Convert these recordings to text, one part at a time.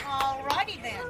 All righty then.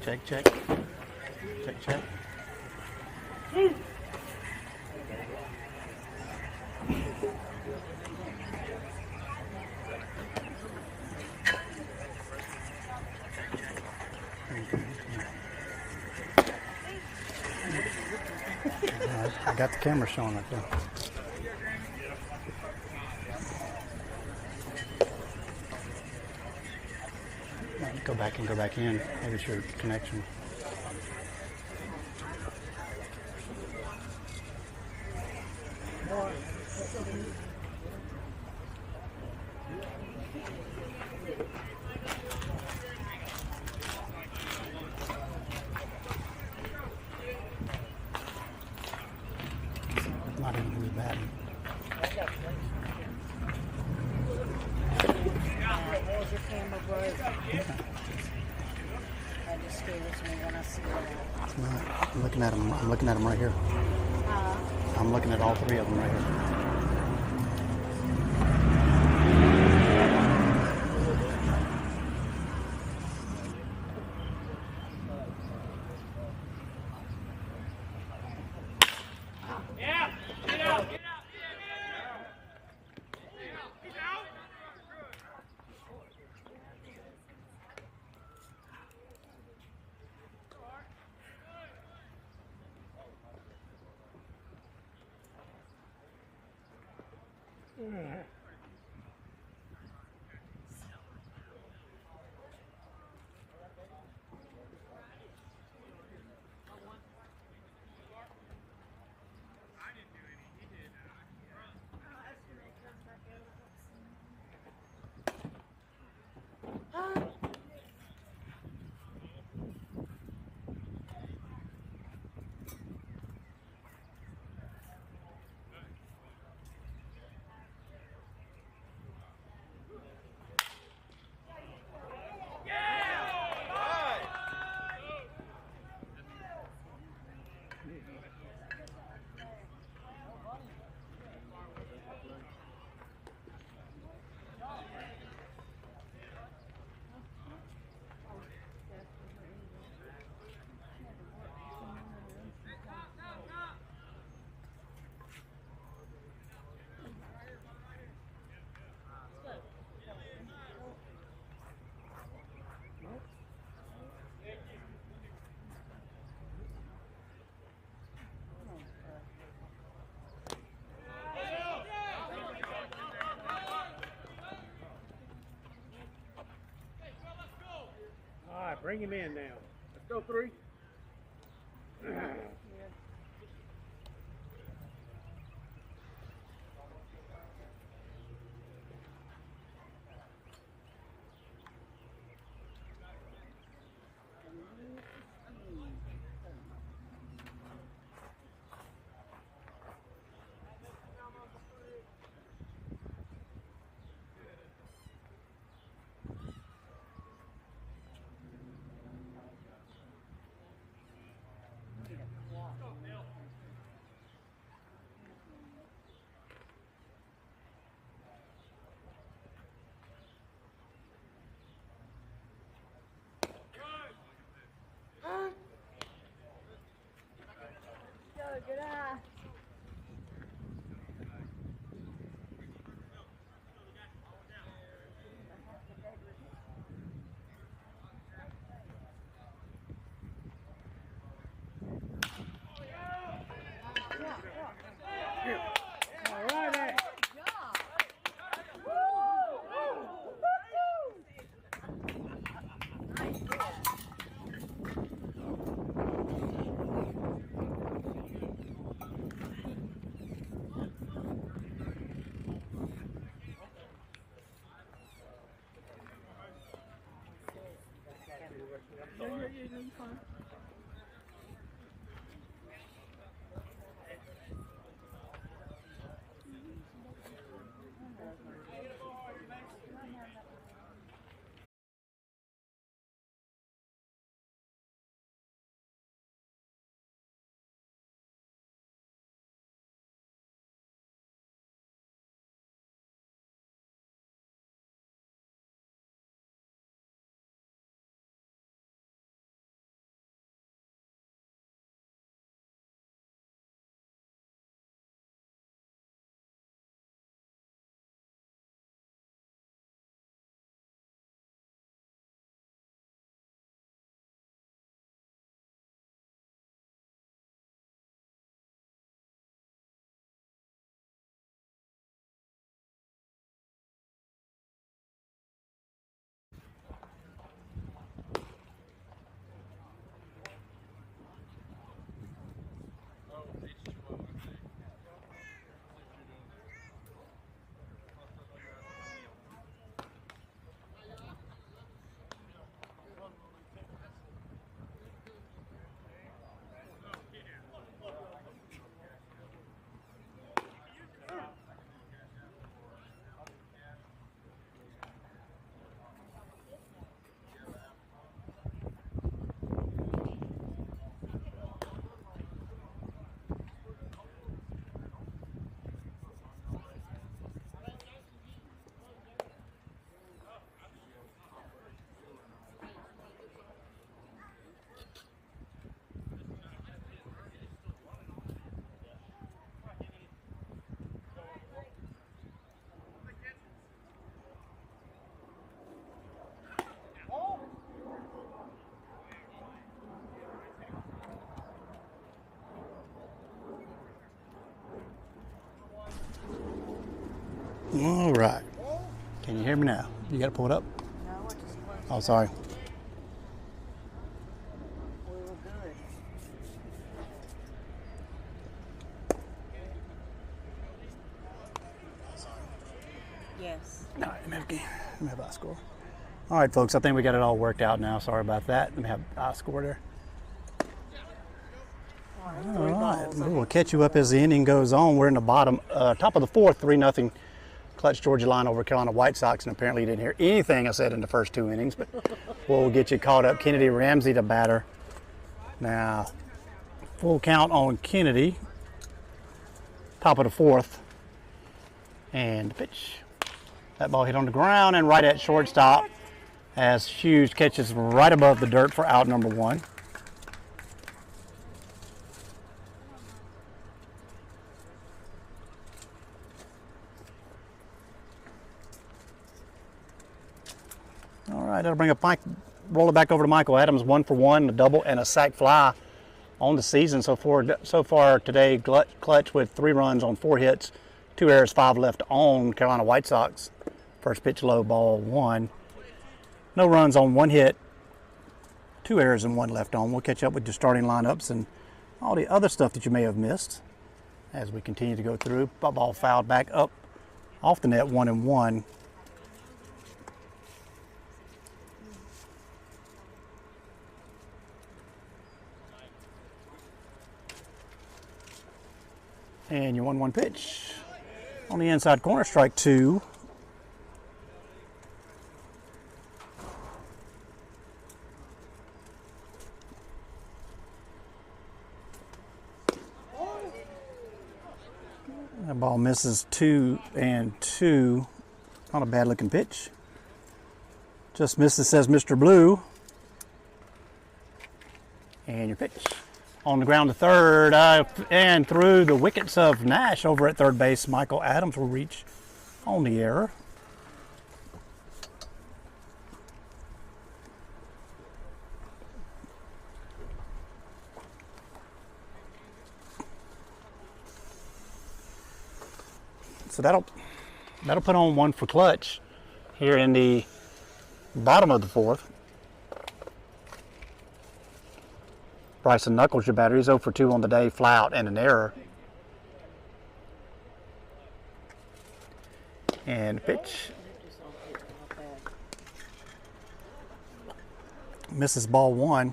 Check, check. Check, check. I got the camera showing up there. Go back and go back in. Maybe it's your connection. Not even really bad. What was your camera broke? I just gave it to me when I see it. It's not. I'm looking at them. I'm looking at them right here. I'm looking at all three of them right here. Bring him in now. Let's go 3. good eye. All right. Can you hear me now? You got to pull it up? No, I just closed. Oh, sorry. We were good. Yes. All right, let me have I score. All right, folks, I think we got it all worked out now. Sorry about that. Let me have I score there. All right, we'll catch you up as the inning goes on. We're in the top of the fourth, 3-0 Klutch GALina over Carolina White Sox, and apparently you didn't hear anything I said in the first two innings, but we'll get you caught up. Kennedy Ramsey, the batter. Now, full count on Kennedy, top of the fourth, and the pitch. That ball hit on the ground and right at shortstop as Hughes catches right above the dirt for out number one. All right, that'll bring roll it back over to Michael Adams, 1 for 1, a double and a sac fly on the season so far today. Klutch with 3 runs on 4 hits, 2 errors, 5 left on. Carolina White Sox, first pitch low, ball 1. No runs on 1 hit, 2 errors and 1 left on. We'll catch up with your starting lineups and all the other stuff that you may have missed as we continue to go through. Ball fouled back up off the net, 1-1. And your 1-1 pitch on the inside corner, strike 2. That ball misses 2-2. Not a bad looking pitch. Just misses, says Mr. Blue. And your pitch. On the ground to third, and through the wickets of Nash over at third base. Michael Adams will reach on the error. So that'll put on one for Klutch here in the bottom of the fourth. Bryson Knuckles, your batter. He's 0 for 2 on the day, fly out and an error. And pitch. Misses ball one.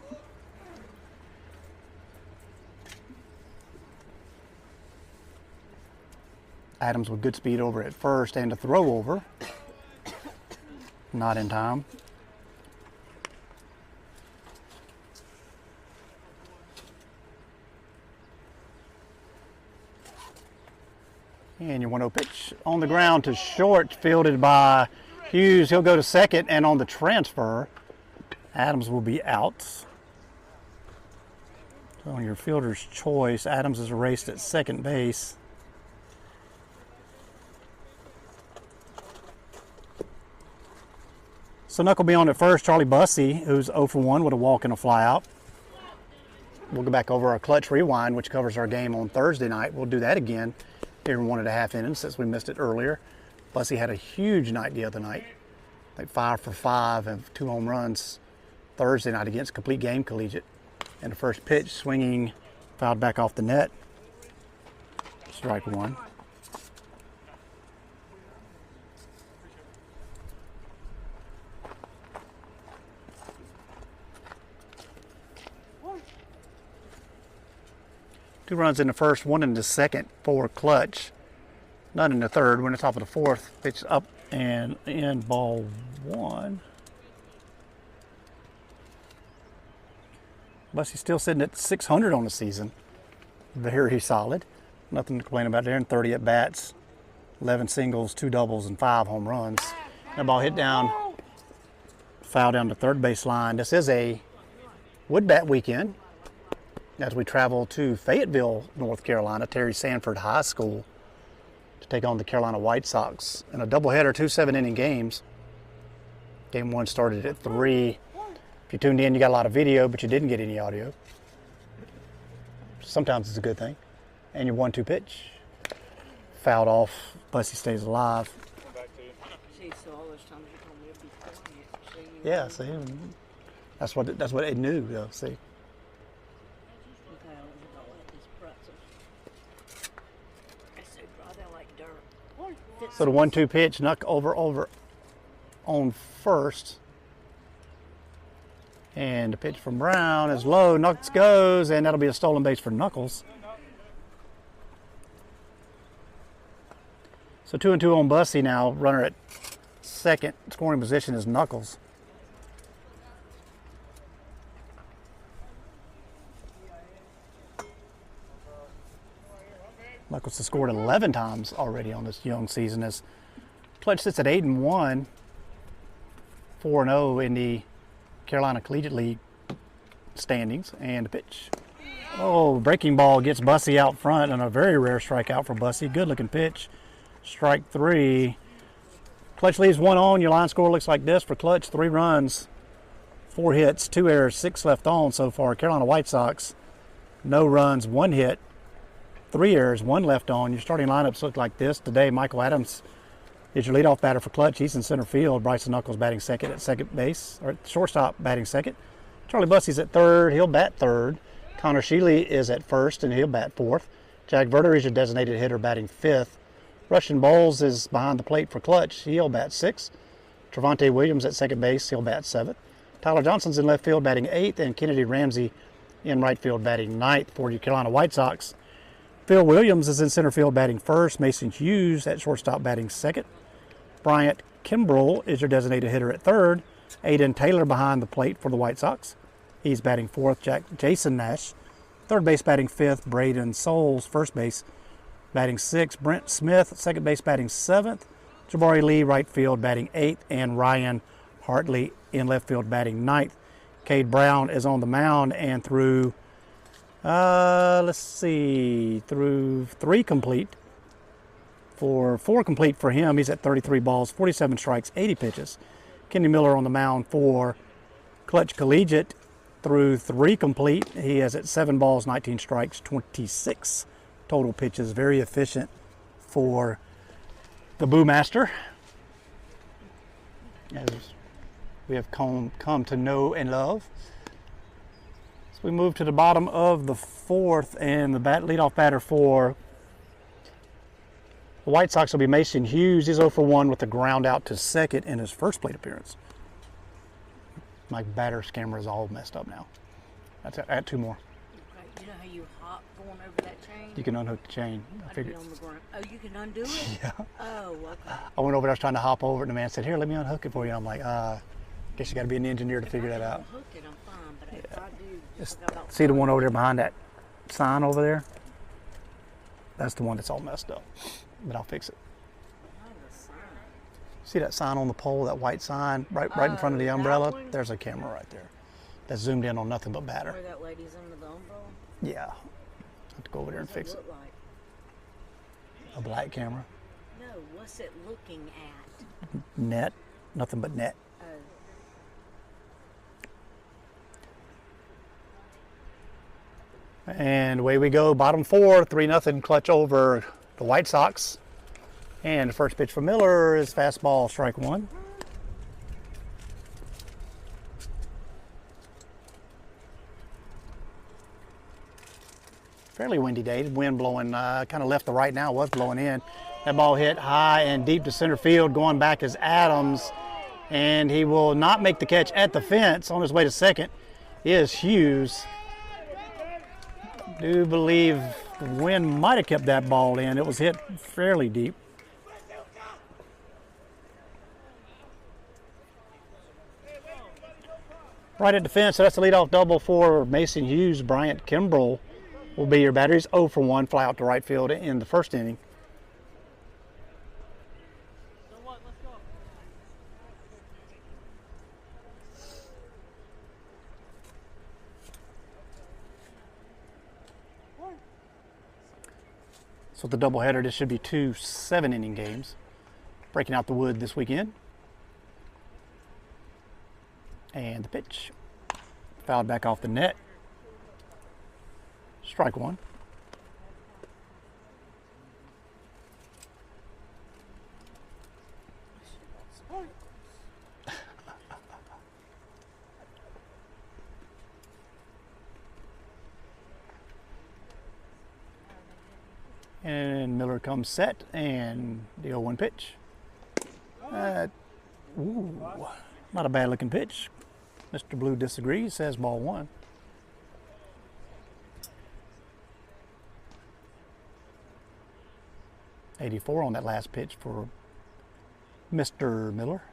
Adams with good speed over at first and a throw over. Not in time. And your 1-0 pitch on the ground to short, fielded by Hughes. He'll go to second, and on the transfer, Adams will be out. So on your fielder's choice, Adams is erased at second base. So Knuck will be on at first. Charlie Bussey, who's 0 for 1 with a walk and a fly out. We'll go back over our Klutch Rewind, which covers our game on Thursday night. We'll do that again here in 1.5 innings since we missed it earlier. Bussey had a huge night the other night, like 5 for 5 and 2 home runs Thursday night against Complete Game Collegiate. And the first pitch, swinging, fouled back off the net. Strike one. Two runs in the first, one in the second for Klutch. None in the third. We're in the top of the fourth. Pitch up and in, ball one. Bussey's still sitting at 600 on the season. Very solid. Nothing to complain about there. And 30 at bats, 11 singles, 2 doubles, and 5 home runs. That ball hit down, foul down the third base line. This is a wood bat weekend as we travel to Fayetteville, North Carolina, Terry Sanford High School, to take on the Carolina White Sox in a doubleheader, 2 7-inning games. Game one started at 3. If you tuned in, you got a lot of video, but you didn't get any audio. Sometimes it's a good thing. And your 1-2 pitch. Fouled off. Bussey stays alive. See, so all those times you told me it'd be quiet. See, Yeah, see, that's what it knew, though. See. Okay, I'll let this pretzel. It's so dry, they're like dirt. So the 1-2 pitch, Knuck over on first. And the pitch from Brown is low. Knuckles goes, and that'll be a stolen base for Knuckles. So 2-2 on Bussey now. Runner at second. Scoring position is Knuckles. Knuckles has scored 11 times already on this young season as Klutch sits at 8-1, 4-0 in the Carolina Collegiate League standings. And the pitch. Oh, breaking ball gets Bussey out front, and a very rare strikeout for Bussey. Good looking pitch. Strike 3. Klutch leaves 1 on. Your line score looks like this for Klutch: 3 runs, 4 hits, 2 errors, 6 left on so far. Carolina White Sox, no runs, 1 hit, 3 errors, 1 left on. Your starting lineups look like this today. Michael Adams is your leadoff batter for Klutch. He's in center field. Bryson Knuckles batting second at second base, or shortstop batting second. Charlie Bussey's at third. He'll bat third. Connor Shealy is at first, and he'll bat fourth. Jack Verder is your designated hitter batting fifth. Russian Bowles is behind the plate for Klutch. He'll bat sixth. Trevante Williams at second base. He'll bat seventh. Tyler Johnson's in left field batting eighth, and Kennedy Ramsey in right field batting ninth for your Carolina White Sox. Phil Williams is in center field batting first. Mason Hughes at shortstop batting second. Bryant Kimbrell is your designated hitter at third. Aiden Taylor behind the plate for the White Sox. He's batting fourth. Jason Nash, third base batting fifth. Braden Souls, first base batting sixth. Brent Smith, second base batting seventh. Jabari Lee, right field batting eighth. And Ryan Hartley in left field batting ninth. Cade Brown is on the mound, and through Let's see, through 3 complete. For 4 complete for him, he's at 33 balls, 47 strikes, 80 pitches. Kenny Miller on the mound for Klutch Collegiate. Through 3 complete, he is at 7 balls, 19 strikes, 26 total pitches. Very efficient for the Boo Master, as we have come to know and love. So we move to the bottom of the 4th, and the leadoff batter for the White Sox will be Mason Hughes. He's 0 for 1 with a ground out to second in his first plate appearance. My batter's camera is all messed up now. That's add 2 more. Okay, you know how you hop going over that chain? You can unhook the chain. I figured. On the ground. Oh, you can undo it? Yeah. Oh, okay. I went over there, I was trying to hop over it, and the man said, "Here, let me unhook it for you." I'm like, guess you got to be an engineer to figure that out. If I can unhook it, I'm fine, but if I do, Just I got see the one over there behind that sign over there? That's the one that's all messed up, but I'll fix it. See that sign on the pole, that white sign, right in front of the umbrella? There's a camera right there that's zoomed in on nothing but batter. Where that lady's under the umbrella? Yeah. I have to go over there and fix it. What does it look like? A black camera. No, what's it looking at? Net. Nothing but net. Oh. And away we go. Bottom 4, 3-0 Klutch over the White Sox. And the first pitch for Miller is fastball, strike 1. Fairly windy day. The wind blowing kind of left to right now, was blowing in. That ball hit high and deep to center field. Going back is Adams, and he will not make the catch at the fence. On his way to second is Hughes. Do believe the wind might have kept that ball in. It was hit fairly deep. Right at the fence, so that's the leadoff double for Mason Hughes. Bryant Kimbrell will be your batter. He's 0 for 1, fly out to right field in the first inning. So the doubleheader, this should be 2 7-inning games. Breaking out the wood this weekend. And the pitch. Fouled back off the net. Strike 1. And Miller comes set, and the 0-1 pitch. Not a bad looking pitch. Mr. Blue disagrees, says ball 1. .84 on that last pitch for Mr. Miller.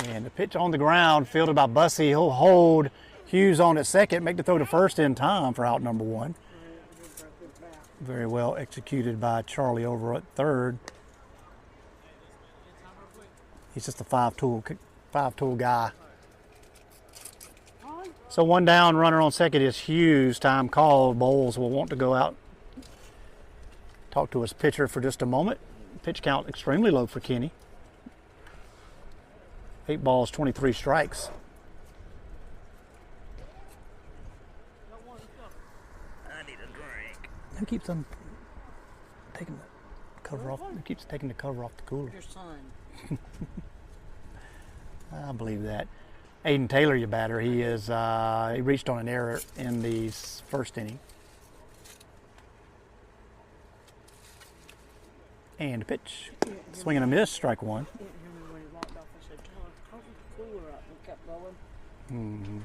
And the pitch on the ground, fielded by Bussey. He'll hold Hughes on at second, make the throw to first in time for out number 1. Very well executed by Charlie over at third. He's just a five-tool guy. So 1 down, runner on second is Hughes. Time called. Bowles will want to go out, talk to his pitcher for just a moment. Pitch count extremely low for Kenny. 8 balls, 23 strikes. I need a drink. Who keeps on taking the cover off? Who keeps taking the cover off the cooler? Your son. I believe that. Aiden Taylor, your batter. He is. He reached on an error in the first inning. And a pitch. Swing and a miss. Strike 1. Mm-hmm.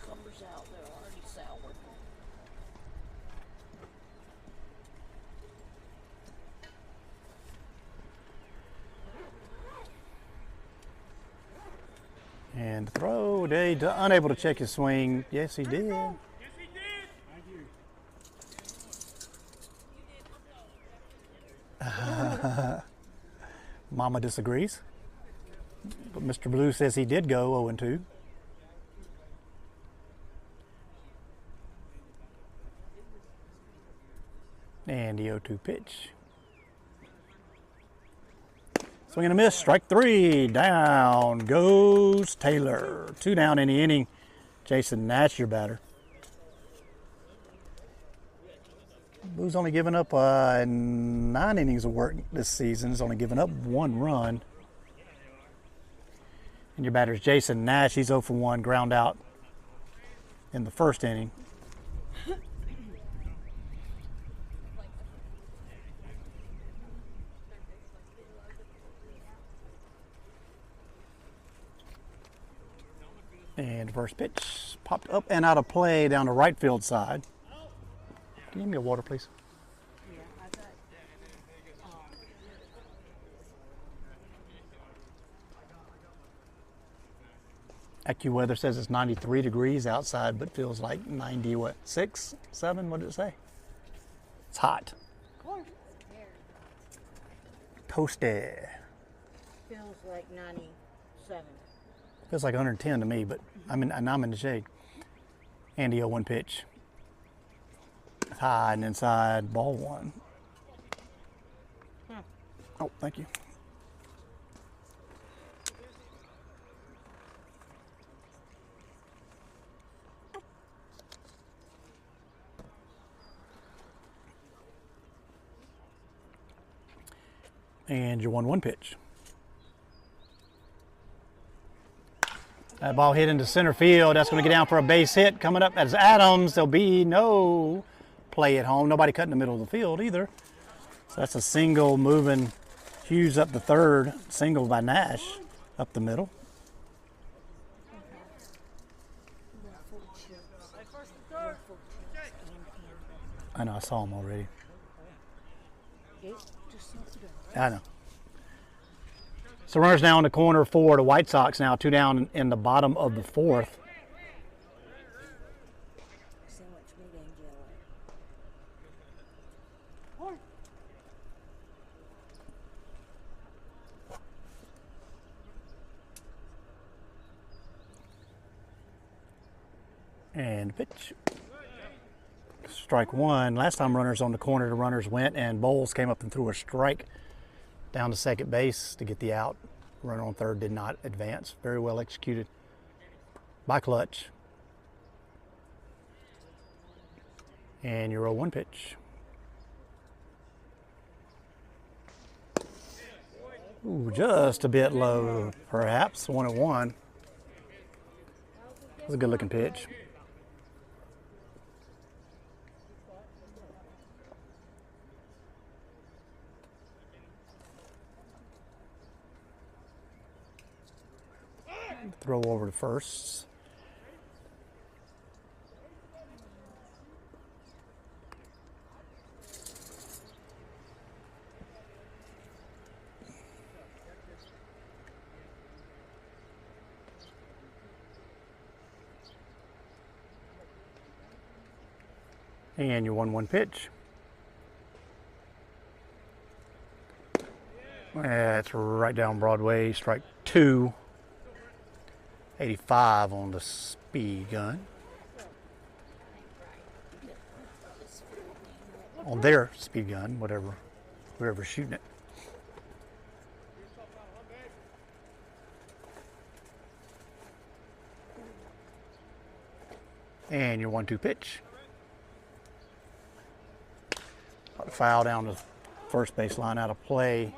Covers out, they're already sour. And throw, unable to check his swing. Yes, he did. Yes, he did. Thank you. Mama disagrees. But Mr. Blue says he did go 0-2. And the 0-2 pitch. Swing and a miss, strike 3. Down goes Taylor. 2 down in the inning. Jason Nash, your batter. Blue's only given up 9 innings of work this season. He's only given up 1 run. And your batter's Jason Nash. He's 0 for 1, ground out in the first inning. And first pitch popped up and out of play down the right field side. Can you give me a water, please? Yeah, I got AccuWeather says it's 93 degrees outside, but feels like 90, what, 6, 7? What did it say? It's hot. Toasty. feels like 97. Feels like 110 to me, but I'm in the shade. Andy 0-1 pitch. High and inside, ball 1. Oh, thank you. And your 1-1 pitch. That ball hit into center field. That's going to get down for a base hit. Coming up as Adams. There'll be no play at home. Nobody cut in the middle of the field either. So that's a single moving Hughes up the third. Single by Nash up the middle. I know, I saw him already. I know. So runners now in the corner for the White Sox now, 2 down in the bottom of the 4th. And pitch. Strike 1. Last time runners on the corner, the runners went and Bowles came up and threw a strike down to second base to get the out. Runner on third did not advance. Very well executed by Klutch. And your 0-1 pitch. Ooh, just a bit low, perhaps. 1-1. It was a good looking pitch. Throw over to first. And your 1-1 pitch. That's right down Broadway, strike 2. 85 on the speed gun. On their speed gun, whoever's shooting it. And your 1-2 pitch. Foul down the first base line, out of play.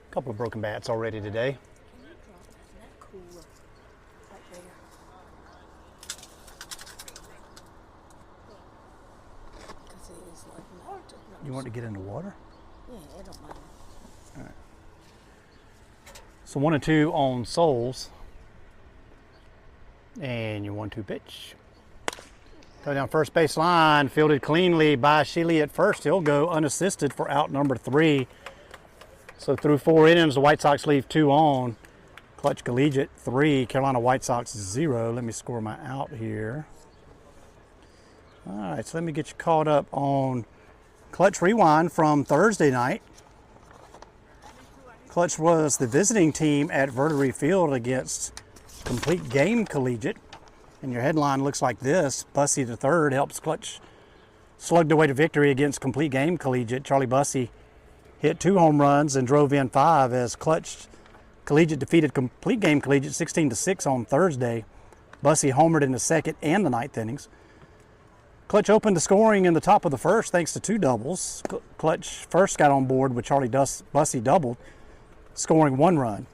A couple of broken bats already today. You want to get in the water? Yeah, I don't mind. All right. So 1-2 on Souls. And your 1-2 pitch. Go down first base line, fielded cleanly by Sheely at first. He'll go unassisted for out number 3. So through 4 innings, the White Sox leave 2 on. Klutch Collegiate 3, Carolina White Sox 0. Let me score my out here. All right, so let me get you caught up on Klutch Rewind from Thursday night. Klutch was the visiting team at Verdery Field against Complete GALina Collegiate. And your headline looks like this: Bussey III helps Klutch slug their way to victory against Complete GALina Collegiate. Charlie Bussey hit 2 home runs and drove in 5 as Klutch Collegiate defeated Complete GALina Collegiate 16-6 on Thursday. Bussey homered in the 2nd and the 9th innings. Klutch opened the scoring in the top of the 1st thanks to 2 doubles. Klutch first got on board with Charlie Bussey doubled, scoring 1 run.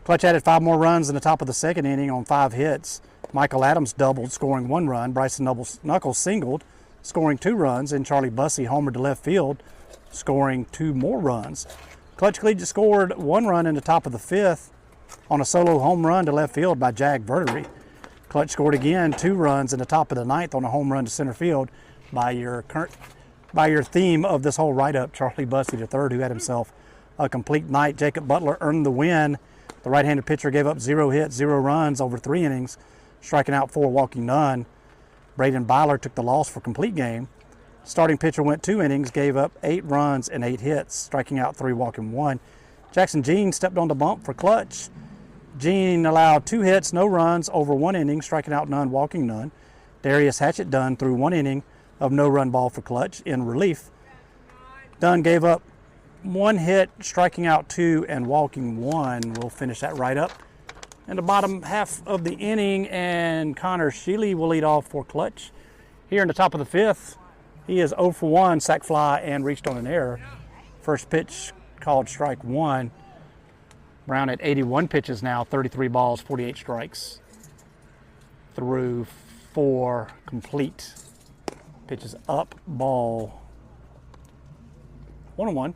Klutch added 5 more runs in the top of the 2nd inning on 5 hits. Michael Adams doubled, scoring 1 run. Bryson Knuckles singled, scoring 2 runs, and Charlie Bussey homered to left field, scoring 2 more runs. Klutch Collegiate scored 1 run in the top of the 5th on a solo home run to left field by Jag Verdery. Klutch scored again 2 runs in the top of the 9th on a home run to center field by your theme of this whole write-up, Charlie Bussey III, who had himself a complete night. Jacob Butler earned the win. The right-handed pitcher gave up 0 hits, 0 runs over 3 innings, striking out 4, walking none. Braden Byler took the loss for Complete Game. Starting pitcher went 2 innings, gave up 8 runs and 8 hits, striking out 3, walking 1. Jackson Jean stepped on the bump for Klutch. Jean allowed 2 hits, no runs over 1 inning, striking out none, walking none. Darius Hatchett Dunn threw 1 inning of no-run ball for Klutch in relief. Dunn gave up 1 hit, striking out 2 and walking 1. We'll finish that right up in the bottom half of the inning, and Connor Sheely will lead off for Klutch. Here in the top of the 5th, he is 0 for 1, sac fly, and reached on an error. First pitch called strike 1. Brown at 81 pitches now, 33 balls, 48 strikes. Through 4 complete. Pitches up, ball 1-1.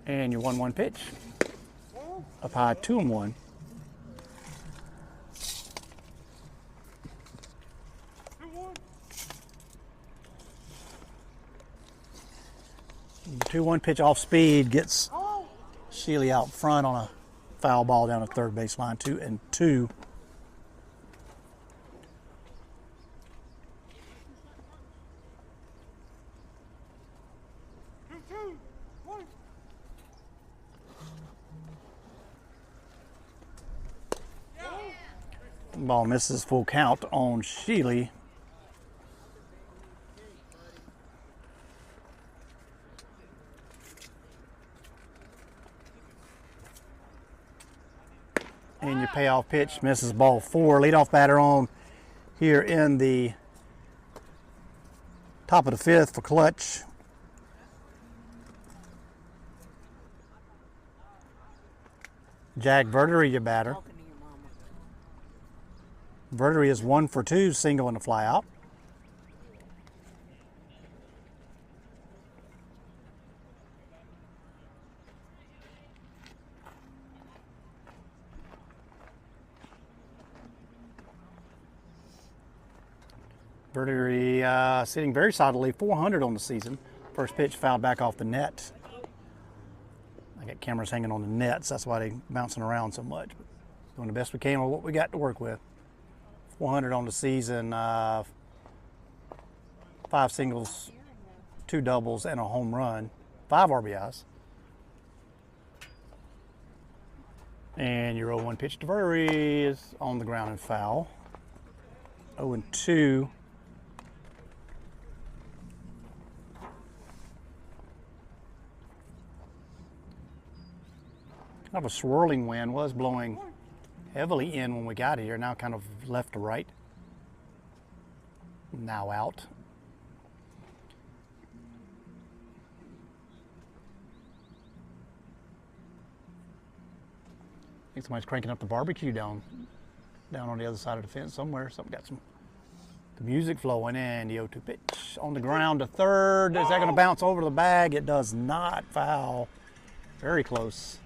And your 1-1 pitch. Up high, 2-1. The 2-1 pitch off speed gets Sheely out front on a foul ball down at third baseline, 2-2. Ball misses, full count on Sheely. And your payoff pitch misses, ball 4. Leadoff batter on here in the top of the 5th for Klutch. Jag Verdery, your batter. Verdery is 1 for 2, single and a fly out. Verdery sitting very solidly, 400 on the season. First pitch fouled back off the net. I got cameras hanging on the nets, that's why they're bouncing around so much. But doing the best we can with what we got to work with. 400 on the season, 5 singles, 2 doubles, and a home run, 5 RBIs. And your 0-1 pitch to Verdery is on the ground and foul. 0-2. Kind of a swirling wind, was blowing heavily in when we got here, now kind of left to right. Now out. I think somebody's cranking up the barbecue down on the other side of the fence somewhere. Something got the music flowing, and the 0-2 pitch on the ground to third. Is that going to bounce over the bag? It does not. Foul. Very close.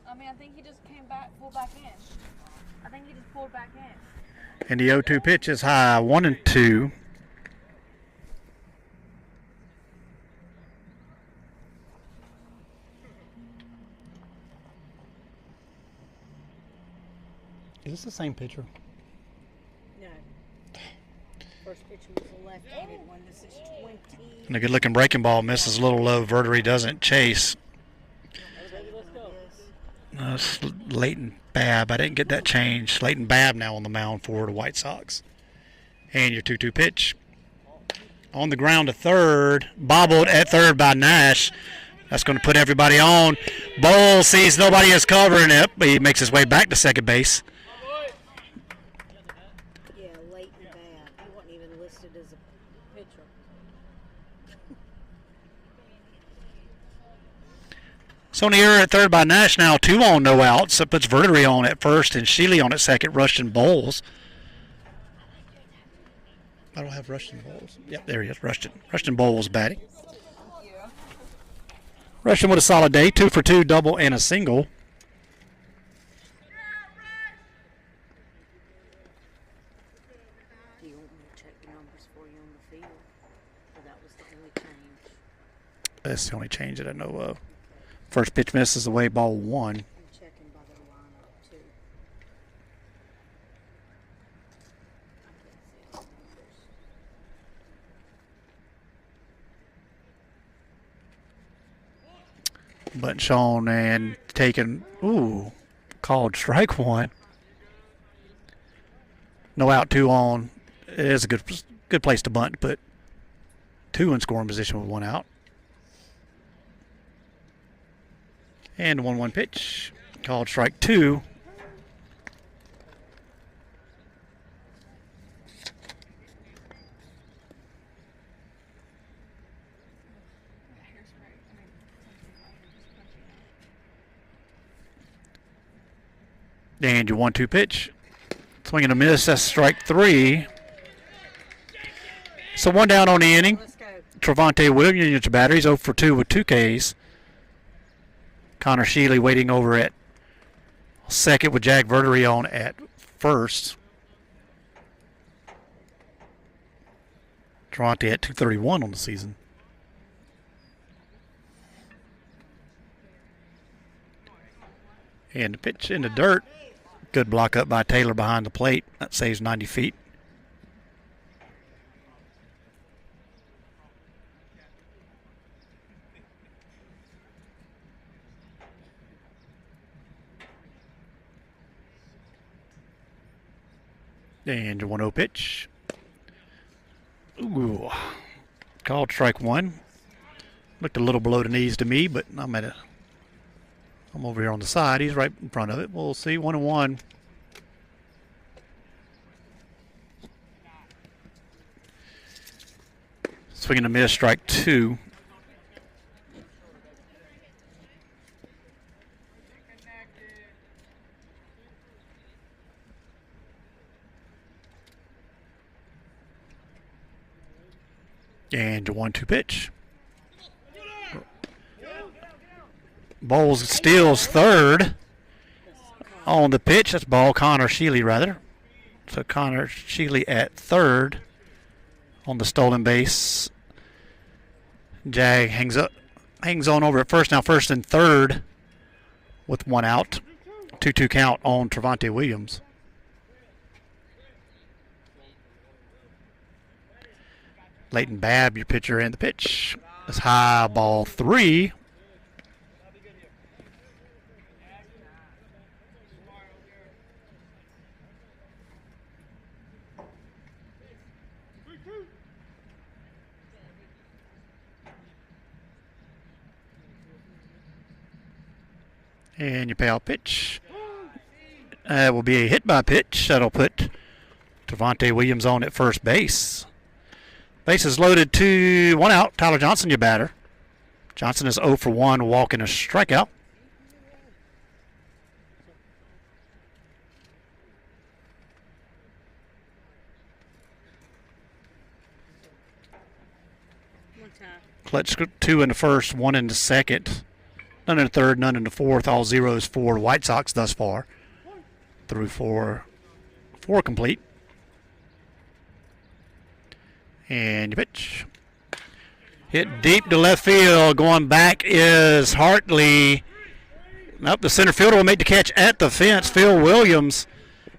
I mean, I think he just came back, pulled back in. I think he just pulled back in. And the 0-2 pitch is high, 1-2. Is this the same pitcher? No. First pitch was a left-handed one. This is 20. And a good-looking breaking ball misses a little low. Verdery doesn't chase. It's Leighton Babb. I didn't get that change. Leighton Babb now on the mound for the White Sox. And your 2-2 pitch. On the ground to third. Bobbled at third by Nash. That's going to put everybody on. Bowles sees nobody is covering it, but he makes his way back to second base. Yeah, Leighton Babb. He wasn't even listed as a pitcher. So on the error at third by Nash now, 2 on, no outs. That puts Verdery on at first and Sheely on at second, Rushton Bowles. I don't have Rushton Bowles. Yep, there he is, Rushton. Rushton Bowles batting. Rushton with a solid day, 2 for 2, double and a single. Do you want me to check the numbers for you on the field? Or that was the only change? That's the only change that I know of. First pitch misses away, ball 1. I'm checking by the lineup, too. I can't see the numbers. Button shown and taken. Ooh, called strike 1. No out, 2 on. It is a good place to bunt, but 2 in scoring position with 1 out. And 1-1 pitch, called strike 2. And your 1-2 pitch, swing and a miss. That's strike 3. So 1 down on the inning. Let's go. Trevante Williams, your batter, he's 0 for 2 with 2 Ks. Connor Sheely waiting over at second with Jack Verdery on at first. Trevante at 231 on the season. And the pitch in the dirt. Good block up by Taylor behind the plate. That saves 90 feet. And your 1-0 pitch. Ooh. Called strike 1. Looked a little below the knees to me, but I'm over here on the side. He's right in front of it. We'll see. 1-1. Swing and a miss, strike 2. And your 1-2 pitch. Bowles steals third on the pitch. That's ball Connor Sheely, rather. So Connor Sheely at third on the stolen base. Jag hangs on over at first. Now first and third with 1 out. 2-2 count on Trevante Williams. Leighton Babb, your pitcher, and the pitch is high, ball 3. And your payout pitch will be a hit by pitch. That'll put Trevante Williams on at first base. Bases loaded, 2, 1 out. Tyler Johnson, your batter. Johnson is 0 for 1, walk and a strikeout. Klutch 2 in the first, 1 in the second. None in the third, none in the fourth. All zeros for White Sox thus far. Through 4 complete. And you pitch. Hit deep to left field. Going back is Hartley. Nope, the center fielder will make the catch at the fence, Phil Williams,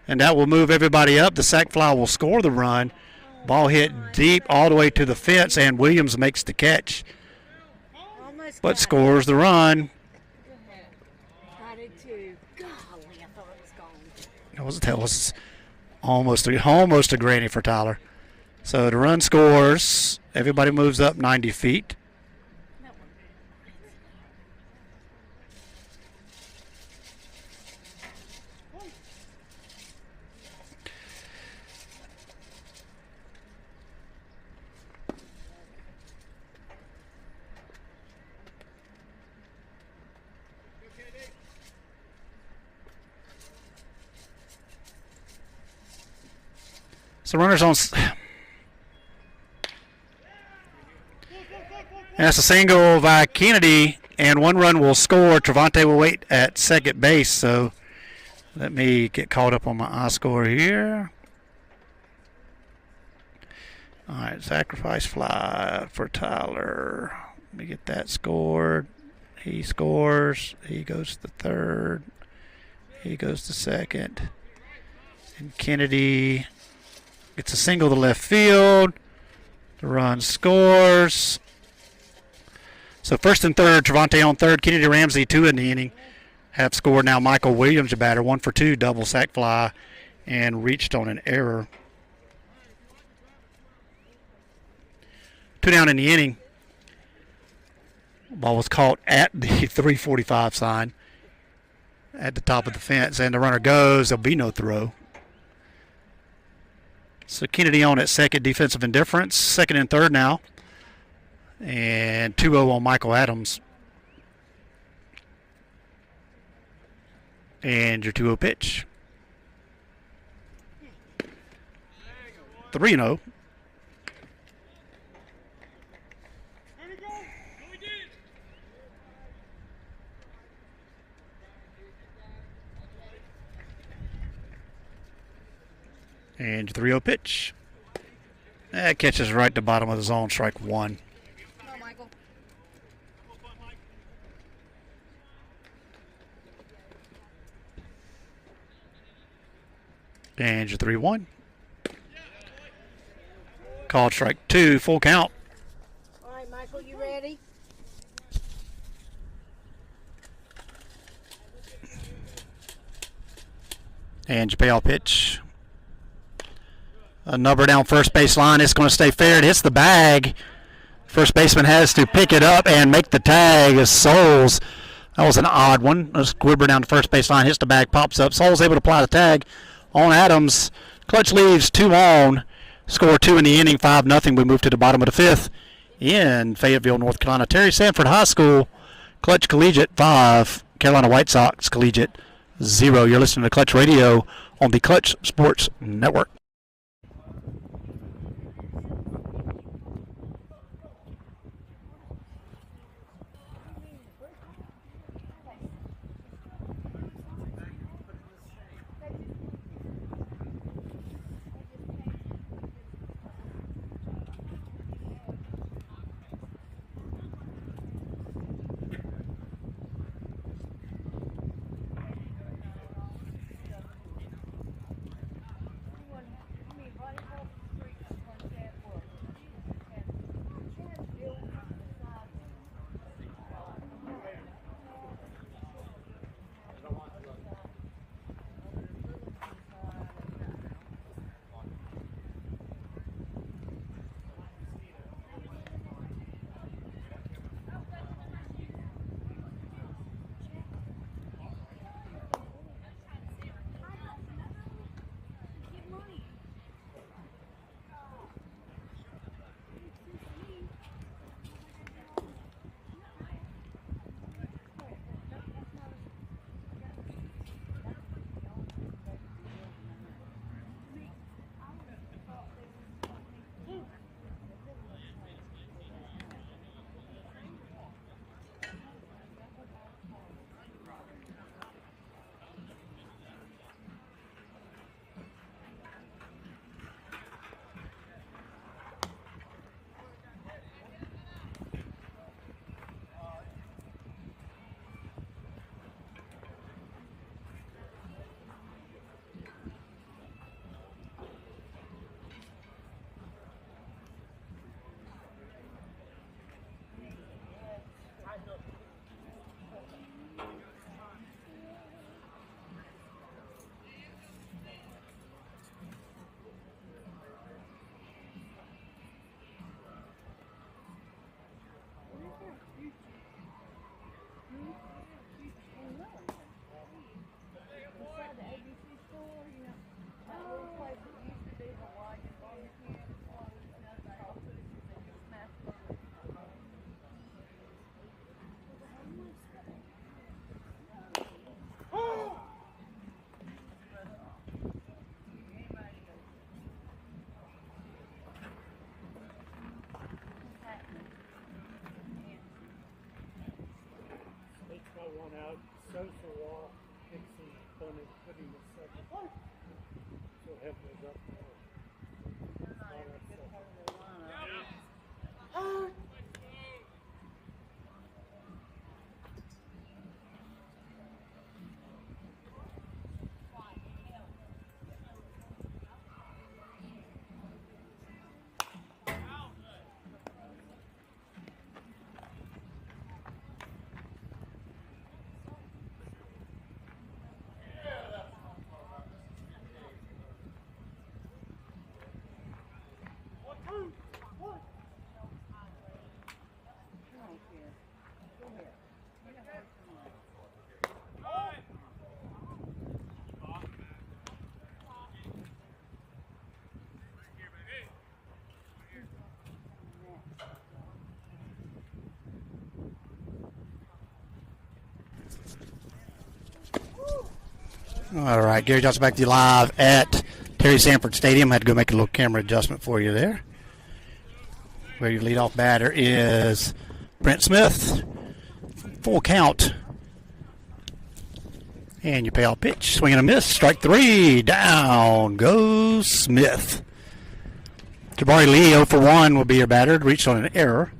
and that will move everybody up. The sac fly will score the run. Ball hit deep all the way to the fence, and Williams makes the catch, but scores the run. I did too. Golly, I thought it was gone. That was almost a granny for Tyler. So the run scores. Everybody moves up 90 feet. So runners on. And that's a single by Kennedy, and one run will score. Trevante will wait at second base. So let me get caught up on my I score here. All right, sacrifice fly for Tyler. Let me get that scored. He scores. He goes to third. He goes to second. And Kennedy gets a single to left field. The run scores. So first and third, Trevante on third, Kennedy Ramsey 2 in the inning. Have scored now Michael Williams, the batter, 1 for 2, double sac fly, and reached on an error. 2 down in the inning. Ball was caught at the 345 sign at the top of the fence, and the runner goes. There'll be no throw. So Kennedy on at second, defensive indifference. Second and third now. And 2-0 on Michael Adams. And your 2-0 pitch. 3-0. And 3-0 pitch. That catches right at the bottom of the zone, strike 1. Come on, Michael. And your 3-1. Called strike 2, full count. All right, Michael, you ready? And your payoff pitch. A number down first base line. It's going to stay fair. It hits the bag. First baseman has to pick it up and make the tag as Souls. That was an odd one. A squibber down the first base line, hits the bag, pops up. Souls able to apply the tag on Adams. Klutch leaves 2 on. Score 2 in the inning, 5-0. We move to the bottom of the 5th in Fayetteville, North Carolina. Terry Sanford High School, Klutch Collegiate 5, Carolina White Sox Collegiate 0. You're listening to Klutch Radio on the Klutch Sports Network. All right, Gary Johnson back to you live at Terry Sanford Stadium. I had to go make a little camera adjustment for you there. Where your leadoff batter is Brent Smith. Full count. And your payoff pitch, swing and a miss, strike 3, down goes Smith. Jabari Lee, 0 for 1 will be your batter, reached on an error.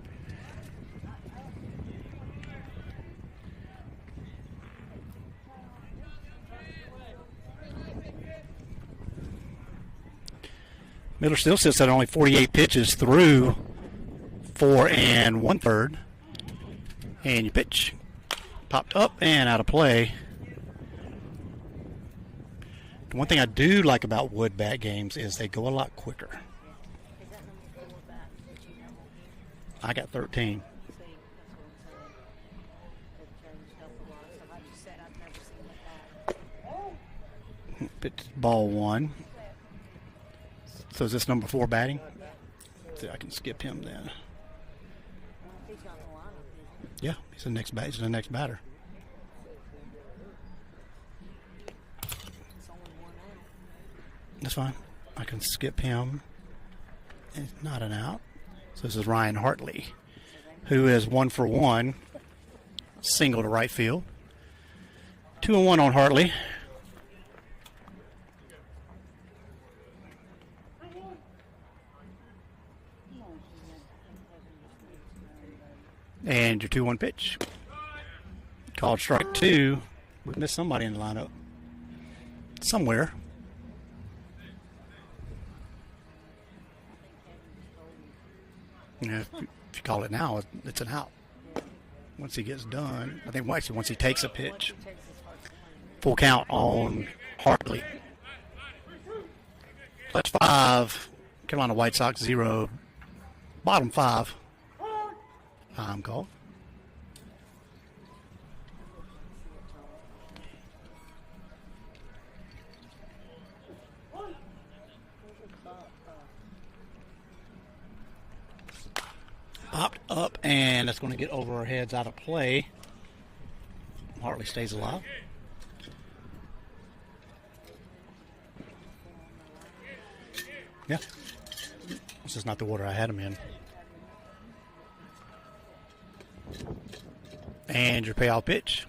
Miller still sits at only 48 pitches through 4 1/3. And your pitch popped up and out of play. The one thing I do like about wood bat games is they go a lot quicker. I got 13. Pitch ball 1. So is this number 4 batting? See, I can skip him then. Yeah, he's the next bat. He's the next batter. That's fine. I can skip him. It's not an out. So this is Ryan Hartley, who is 1 for 1. Single to right field. 2-1 on Hartley. And your 2-1 pitch. Called strike 2. We missed somebody in the lineup. Somewhere. Yeah, if you call it now, it's an out. Once he gets done, I think actually once he takes a pitch. Full count on Hartley. That's 5. Carolina White Sox 0. Bottom 5. Time call. Popped up, and that's going to get over our heads out of play. Hartley stays alive. Yeah. This is not the order I had him in. And your payoff pitch.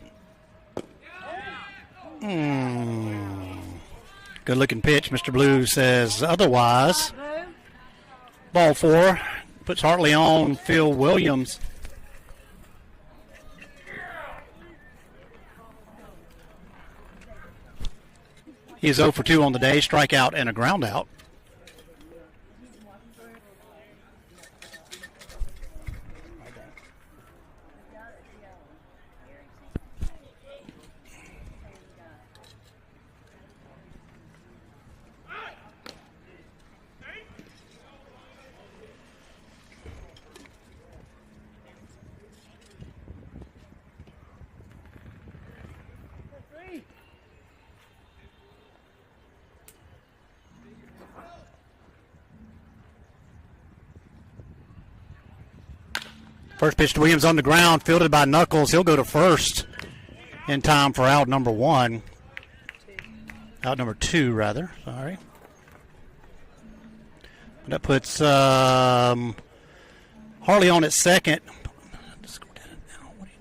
Good looking pitch. Mr. Blue says otherwise. Ball 4. Puts Hartley on Phil Williams. He is 0 for 2 on the day. Strikeout and a ground out. First pitch to Williams on the ground, fielded by Knuckles. He'll go to first in time for out number 1. Out number 2, rather. Sorry. That puts Hartley on at second. Just go down now. What are you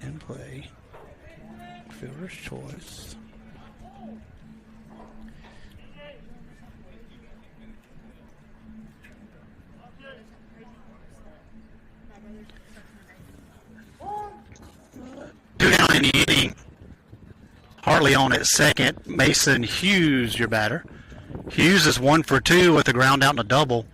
doing? fielder's choice. Two down in the inning. Hartley on at second. Mason Hughes, your batter. Hughes is 1 for 2 with a ground out and a double.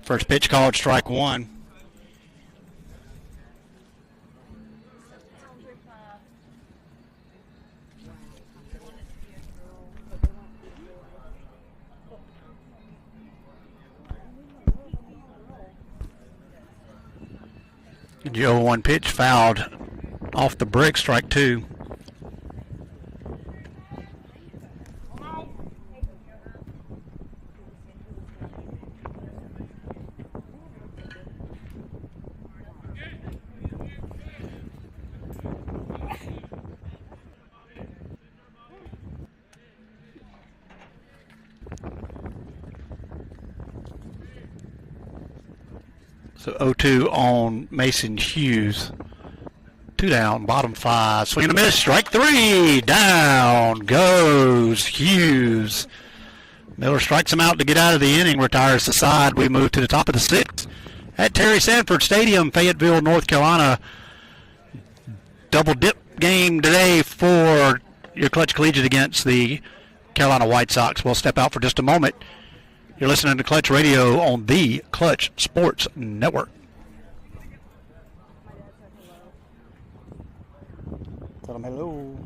First pitch called, strike one. The 0-1 pitch fouled off the brick, strike two. So 0-2 on Mason Hughes. Two down, bottom five. Swing and a miss, strike three. Down goes Hughes. Miller strikes him out to get out of the inning, retires the side. We move to the top of the sixth at Terry Sanford Stadium, Fayetteville, North Carolina. Double dip game today for your Klutch Collegiate against the Carolina White Sox. We'll step out for just a moment. You're listening to Klutch Radio on the Klutch Sports Network. Tell them hello.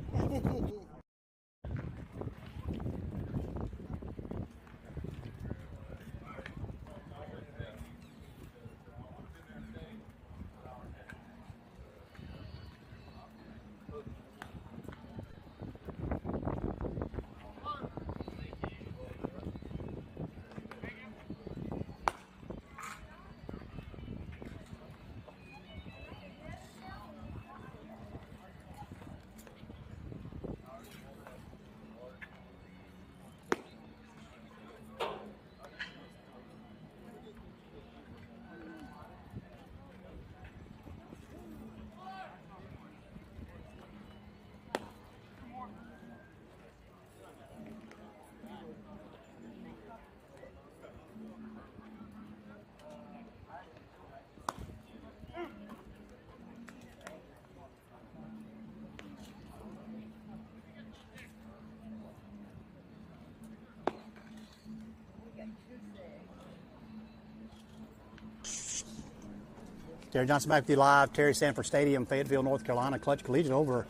Terry Johnson back with you live. Terry Sanford Stadium, Fayetteville, North Carolina. Klutch Collegiate over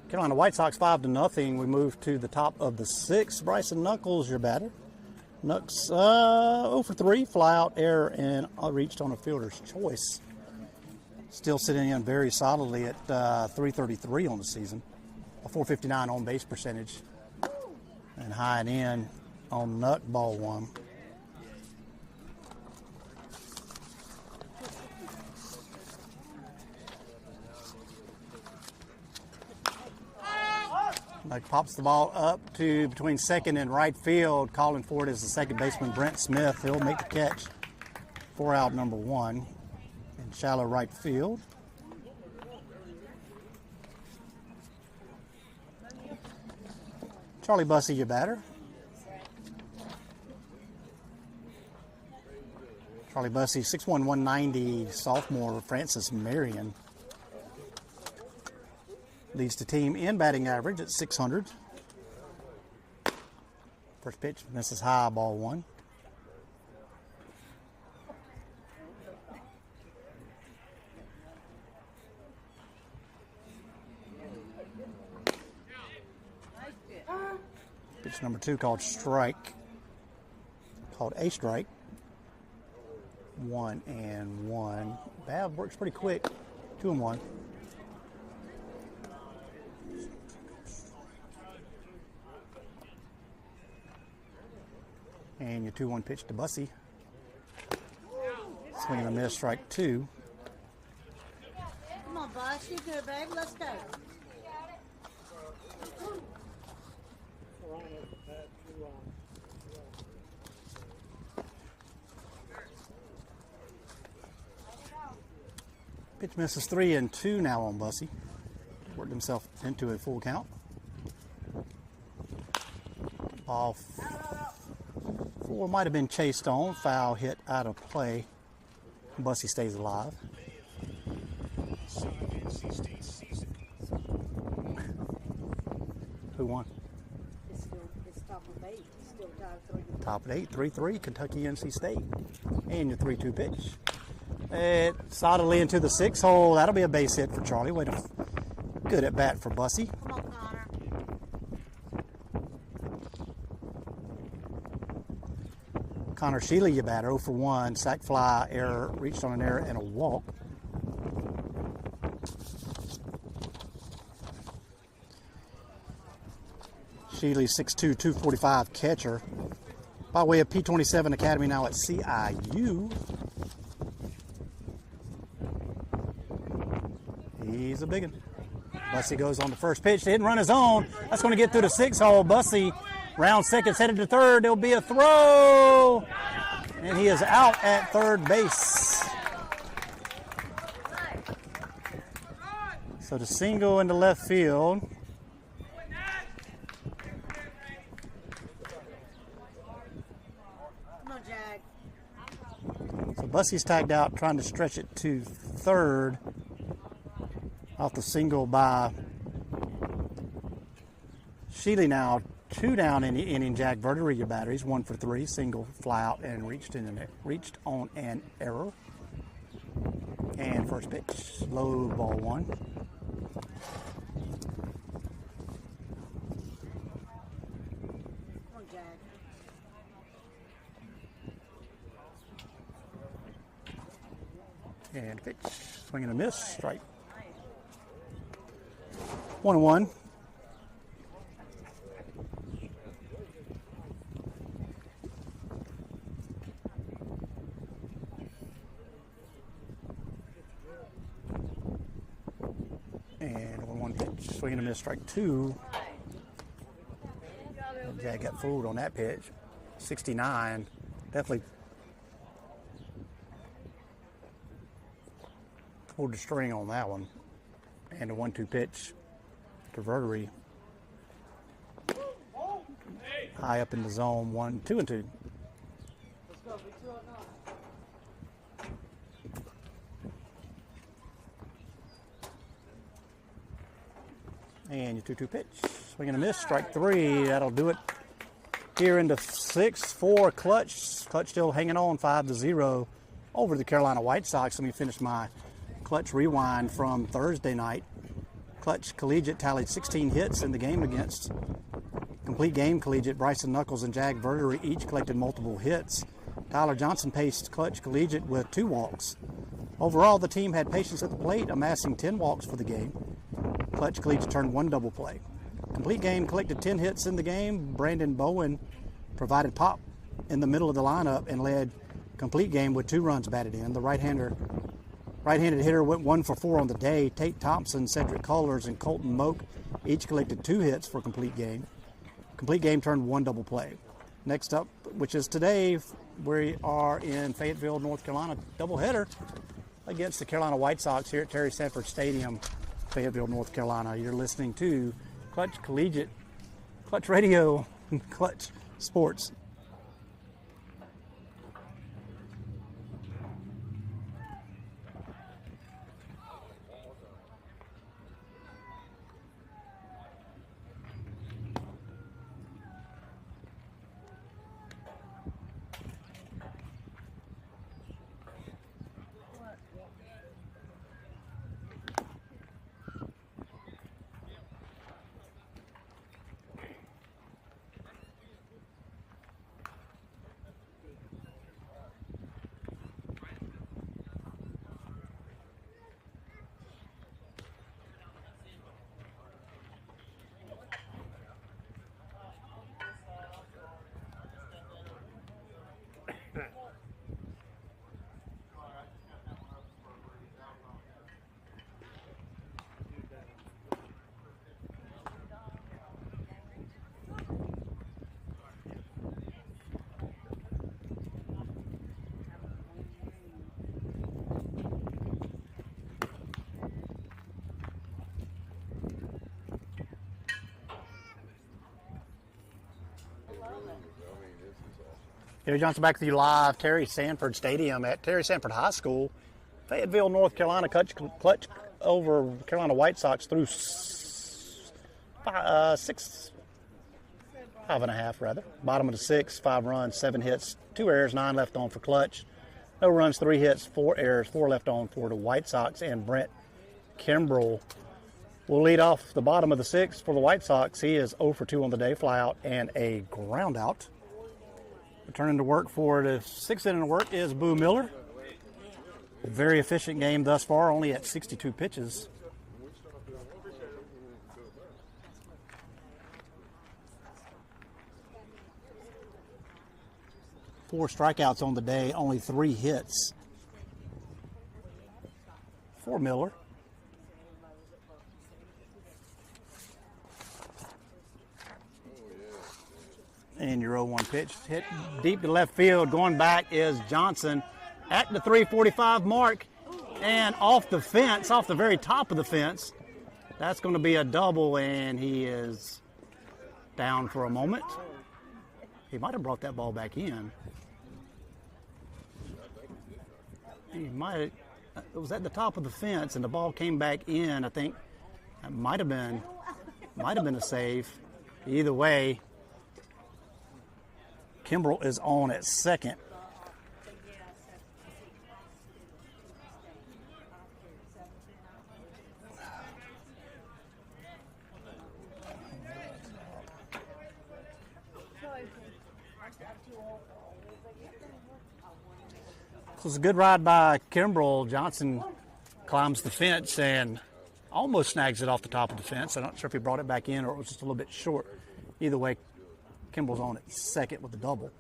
Carolina White Sox 5-0. We move to the top of the sixth. Bryson Knuckles, your batter. Knucks 0 for 3, fly out, error, and reached on a fielder's choice. Still sitting in very solidly at 333 on the season. A 459 on base percentage. And high and in on Nuck, ball one. Like pops the ball up to between second and right field. Calling for it is the second baseman, Brent Smith. He'll make the catch for out number one in shallow right field. Charlie Bussey, your batter. Charlie Bussey, 6'1", 190, sophomore, Francis Marion. Leads the team in batting average at 600. First pitch misses high, ball one. Pitch number two called strike. Called a strike. 1-1. Bav works pretty quick. 2-1. And your 2-1 pitch to Bussey. Swing and a miss, strike two. Come on, Bus. You good, babe. Let's go. Pitch misses 3-2 now on Bussy. Worked himself into a full count. Ball 4 might have been chased on. Foul hit out of play. Bussy stays alive. Who won? It's top of 8. It's still tied 3-3. Top at 8, 3-3, Kentucky NC State. And your 3-2 pitch. It solidly into the 6 hole. That'll be a base hit for Charlie. Good at bat for Bussy. Come on, Connor. Connor Shealy, your batter, 0 for 1. Sac fly, error, reached on an error, and a walk. Shealy, 6'2", 245 catcher. By way of P27 Academy now at CIU. He's a big one. Bussy goes on the first pitch. They didn't run his own. That's going to get through the 6 hole. Bussy round seconds, headed to third. There'll be a throw. And he is out at third base. So the single into left field. Come on, Jag. So Bussy's tagged out, trying to stretch it to third. Off the single by Shealy now. 2 down in the inning. Jack Verdery, your batter. He's 1 for 3. Single, fly out, and reached on an error. And first pitch, low ball 1. Come on, Jag. And pitch, swing and a miss, strike. 1-1. And 1-1 pitch, swing and a miss, strike 2. And Jack got fooled on that pitch. 69, definitely pulled the string on that one. And a 1-2 pitch to Verdery. High up in the zone, 1-2-2. And your 2-2 pitch. Swing and a miss, strike 3. That'll do it here into 6 for Klutch. Klutch still hanging on 5-0 over the Carolina White Sox. Let me finish my Klutch rewind from Thursday night. Klutch Collegiate tallied 16 hits in the game against Complete Game Collegiate. Bryson Knuckles and Jag Verdery each collected multiple hits. Tyler Johnson paced Klutch Collegiate with 2 walks. Overall, the team had patience at the plate, amassing 10 walks for the game. Klutch Collegiate turned 1 double play. Complete Game collected 10 hits in the game. Brandon Bowen provided pop in the middle of the lineup and led Complete Game with 2 runs batted in. The right-handed hitter went 1 for 4 on the day. Tate Thompson, Cedric Cullers, and Colton Moak each collected 2 hits for Complete Game. Complete Game turned 1 double play. Next up, which is today, we are in Fayetteville, North Carolina, doubleheader against the Carolina White Sox here at Terry Sanford Stadium, Fayetteville, North Carolina. You're listening to Klutch Collegiate, Klutch Radio, and Klutch Sports. Gary Johnson back with you live, Terry Sanford Stadium at Terry Sanford High School, Fayetteville, North Carolina. Clutch over Carolina White Sox through 5.5 rather. Bottom of the 6, 5 runs, 7 hits, 2 errors, 9 left on for Clutch. No runs, 3 hits, 4 errors, 4 left on for the White Sox, and Brent Kimbrell will lead off the bottom of the 6 for the White Sox. He is 0 for 2 on the day, fly out and a ground out. Returning to work for the 6th inning of work is Boo Miller. A very efficient game thus far, only at 62 pitches. Four strikeouts on the day, only 3 hits for Miller. And your 0-1 pitch hit deep to left field. Going back is Johnson at the 345 mark and off the fence, off the very top of the fence. That's going to be a double, and he is down for a moment. He might have brought that ball back in. He might. It was at the top of the fence, and the ball came back in. I think that might have been a save. Either way, Kimbrell is on at second. So it's a good ride by Kimbrell. Johnson climbs the fence and almost snags it off the top of the fence. I'm not sure if he brought it back in or it was just a little bit short. Either way, Kimbrell's on at second with the double.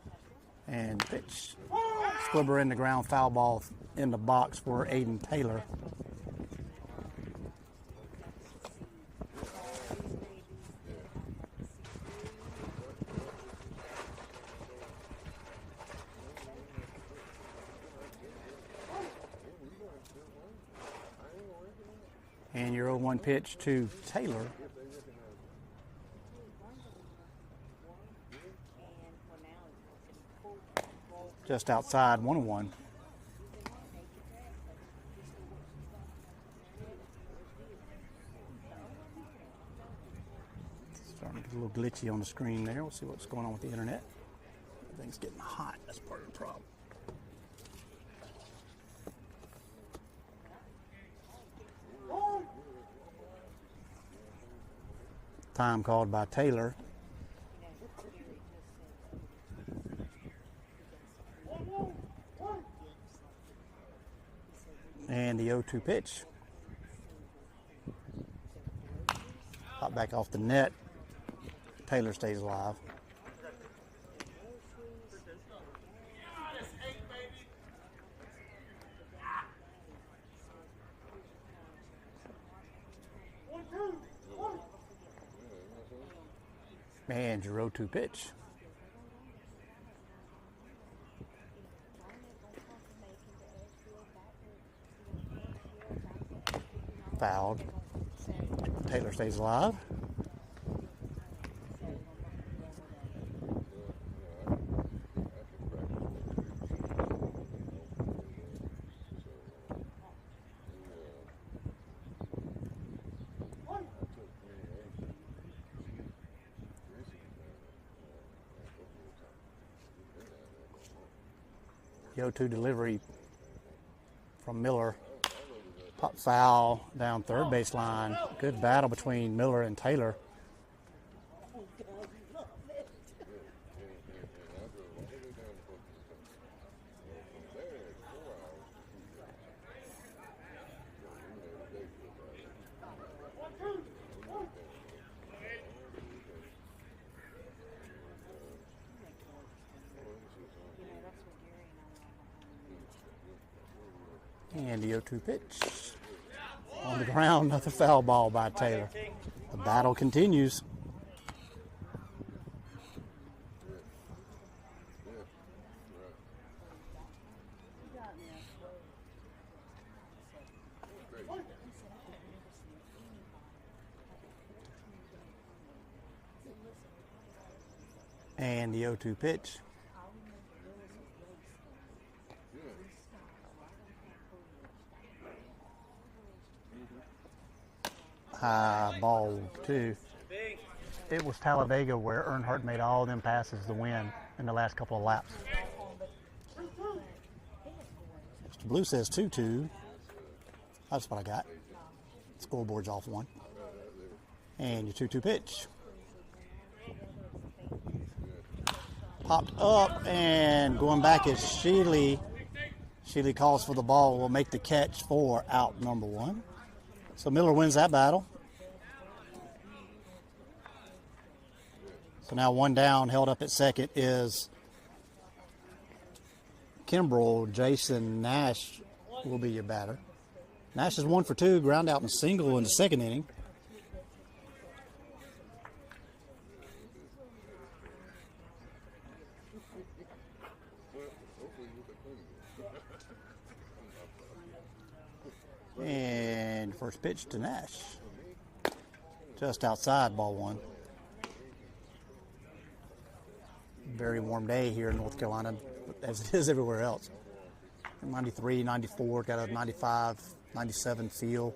And pitch. Squibber in the ground, foul ball in the box for Aiden Taylor. And your 0-1 pitch to Taylor. Just outside, 1-1. Starting to get a little glitchy on the screen there. We'll see what's going on with the internet. Everything's getting hot. That's part of the problem. Time called by Taylor. And the 0-2 pitch. Hop back off the net. Taylor stays alive. And your 0-2 pitch. Fouled. Taylor stays alive. The 0-2 delivery from Miller. Pop foul down third baseline. Good battle between Miller and Taylor. And the 0-2 pitch. On the ground, another foul ball by Taylor. The battle continues. And the 0-2 pitch. high ball 2. It was Talladega where Earnhardt made all them passes to win in the last couple of laps. Mr. Blue says 2-2. That's what I got. Scoreboard's off 1. And your 2-2 pitch. Popped up and going back is Sheely. Sheely calls for the ball, will make the catch for out number 1. So Miller wins that battle. So now 1 down, held up at second is Kimbrell. Jason Nash will be your batter. Nash is 1 for 2, ground out and single in the second inning. And first pitch to Nash. Just outside, ball 1. Very warm day here in North Carolina, as it is everywhere else. 93, 94, got a 95, 97 feel.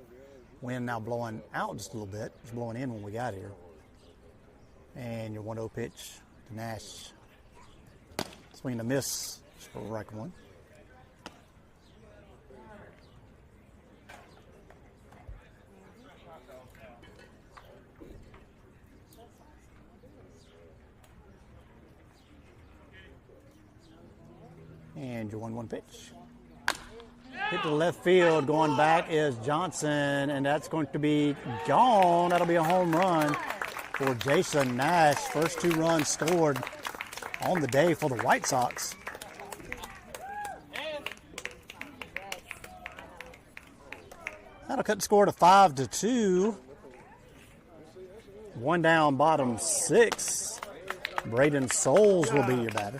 Wind now blowing out just a little bit. It was blowing in when we got here. And your 1-0 pitch to Nash. Swing and a miss for strike 1. And your 1-1 pitch. Hit to left field. Going back is Johnson, and that's going to be gone. That'll be a home run for Jason Nash. First 2 runs scored on the day for the White Sox. That'll cut the score to 5-2. 1 down, bottom 6. Braden Souls will be your batter.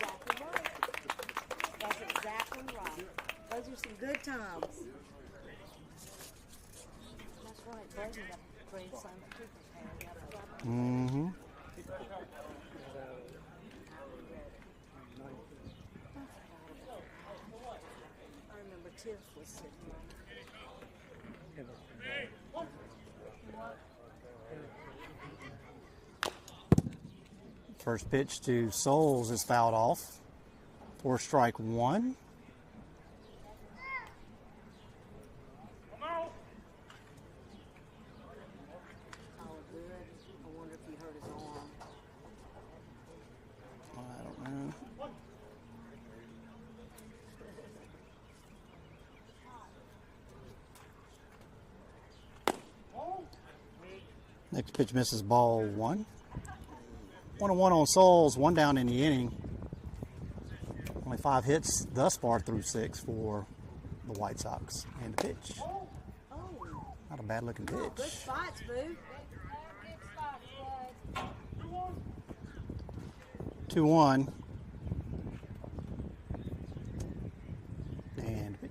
Good times. That's right. Brady got great son too. Mm-hmm. I remember Tiff was sitting there. First pitch to Souls is fouled off for strike 1. Next pitch misses, ball 1. 1-1 on Souls, 1 down in the inning. Only 5 hits thus far through 6 for the White Sox. And the pitch. Not a bad looking pitch. Good spots, boo. 2-1. And pitch.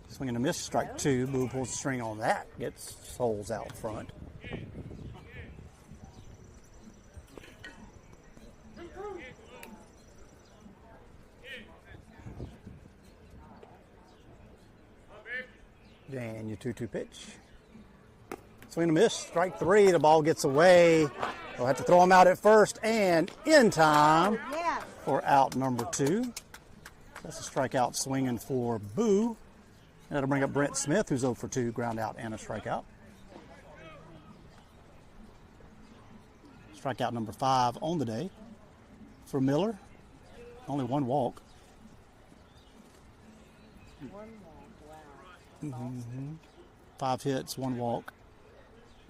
Swing and a miss, strike 2. Boo pulls the string on that. Gets Souls out front. And your 2-2 pitch. Swing and a miss, strike 3. The ball gets away. They'll have to throw him out at first and in time for out number 2. That's a strikeout swinging for Boo. And that'll bring up Brent Smith, who's 0 for 2, ground out and a strikeout. Strikeout number 5 on the day for Miller. Only 1 walk. 1 walk, wow. Mm-hmm. 5 hits, 1 walk,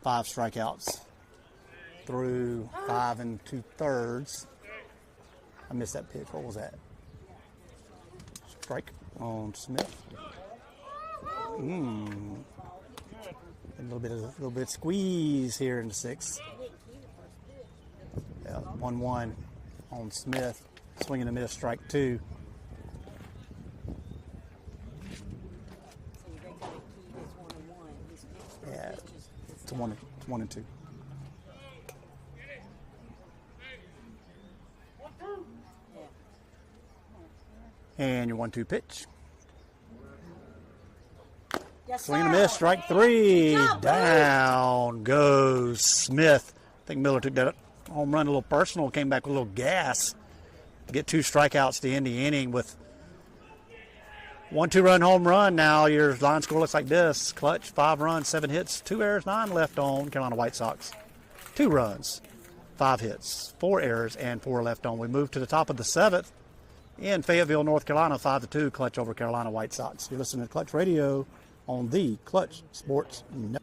5 strikeouts through 5 2/3. I missed that pitch. What was that? Strike on Smith. A little bit of squeeze here in the 6th. Yeah, 1-1 on Smith. Swing and a miss, strike 2. Yeah, it's 1 and 2. And your 1-2 pitch. Yes, Swing and a sir. miss, strike three. Good job, Down goes Smith. I think Miller took that home run a little personal, came back with a little gas. Get 2 strikeouts to end the inning with 1 2-run home run. Now your line score looks like this. Klutch, 5 runs, 7 hits, 2 errors, 9 left on. Carolina White Sox, 2 runs, 5 hits, 4 errors, and 4 left on. We move to the top of the 7th in Fayetteville, North Carolina, 5-2, Klutch over Carolina White Sox. You're listening to Klutch Radio on the Klutch Sports Network.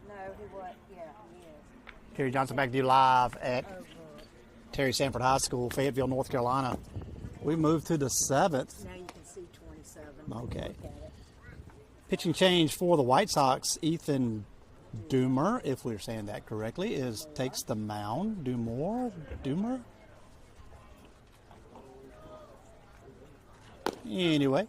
No, he was. Yeah, he is. Terry Johnson back to you live at Terry Sanford High School, Fayetteville, North Carolina. We move to the 7th. Now you can see 27. Okay. Look at it. Pitching change for the White Sox. Ethan Doomer, if we're saying that correctly, takes the mound. Doomer. Anyway,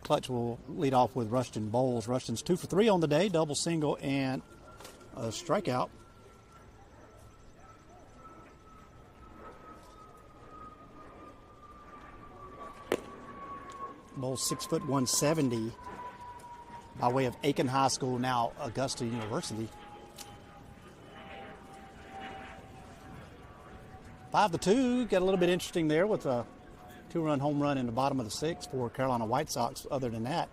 Klutch will lead off with Rushton Bowles. Rushton's 2 for 3 on the day, double, single, and a strikeout. Bowles 6 foot 170 by way of Aiken High School, now Augusta University. 5-2, got a little bit interesting there with a 2-run home run in the bottom of the 6th for Carolina White Sox. Other than that,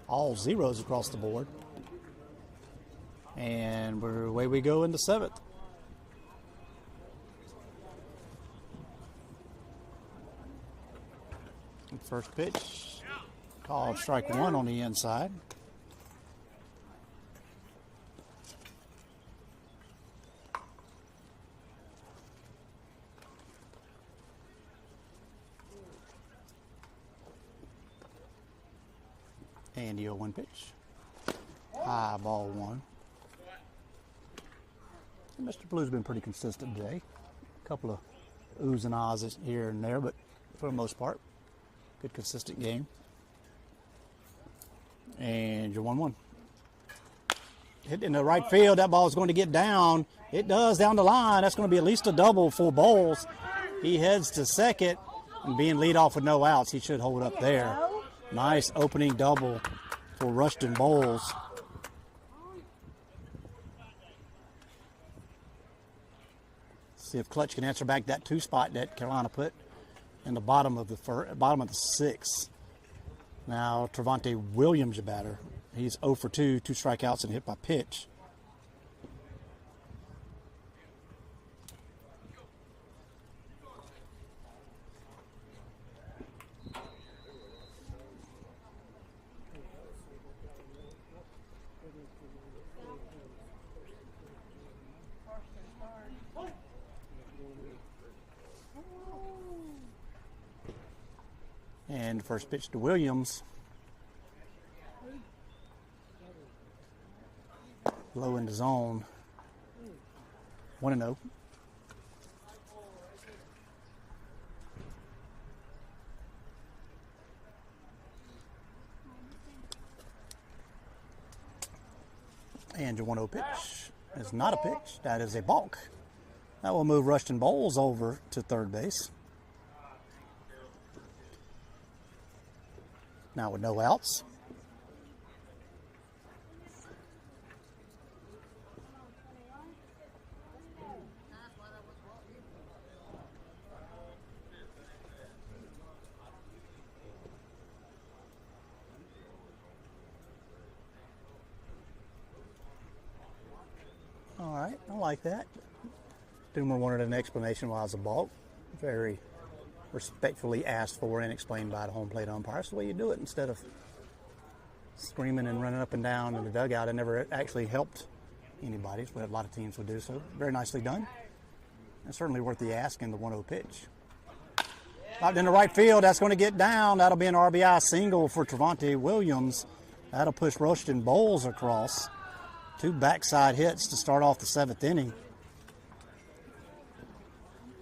all zeros across the board. And away we go in the 7th. First pitch, called strike 1 on the inside. And the 0-1 pitch. High ball 1. And Mr. Blue's been pretty consistent today. A couple of oohs and ahs here and there, but for the most part, good consistent game. And your 1-1. Hit in the right field. That ball is going to get down. It does down the line. That's going to be at least a double for Bowles. He heads to second and being lead off with no outs. He should hold up there. Nice opening double for Rushton Bowles. See if Klutch can answer back that 2 spot that Carolina put in the bottom of the 6th. Now Trevante Williams, your batter. He's 0 for 2, 2 strikeouts and hit by pitch. And first pitch to Williams. Low in the zone. 1-0. And your 1-0 pitch is not a pitch. That is a balk. That will move Rushton Bowles over to third base. Now with no outs. All right, I like that. Doomer wanted an explanation why it was a balk. Very respectfully asked for and explained by the home plate umpire. That's the way you do it instead of screaming and running up and down in the dugout. It never actually helped anybody, but a lot of teams would do so. Very nicely done. And certainly worth the ask in the 1-0 pitch. Out in the right field, that's going to get down. That'll be an RBI single for Trevante Williams. That'll push Rushton Bowles across. 2 backside hits to start off the 7th inning.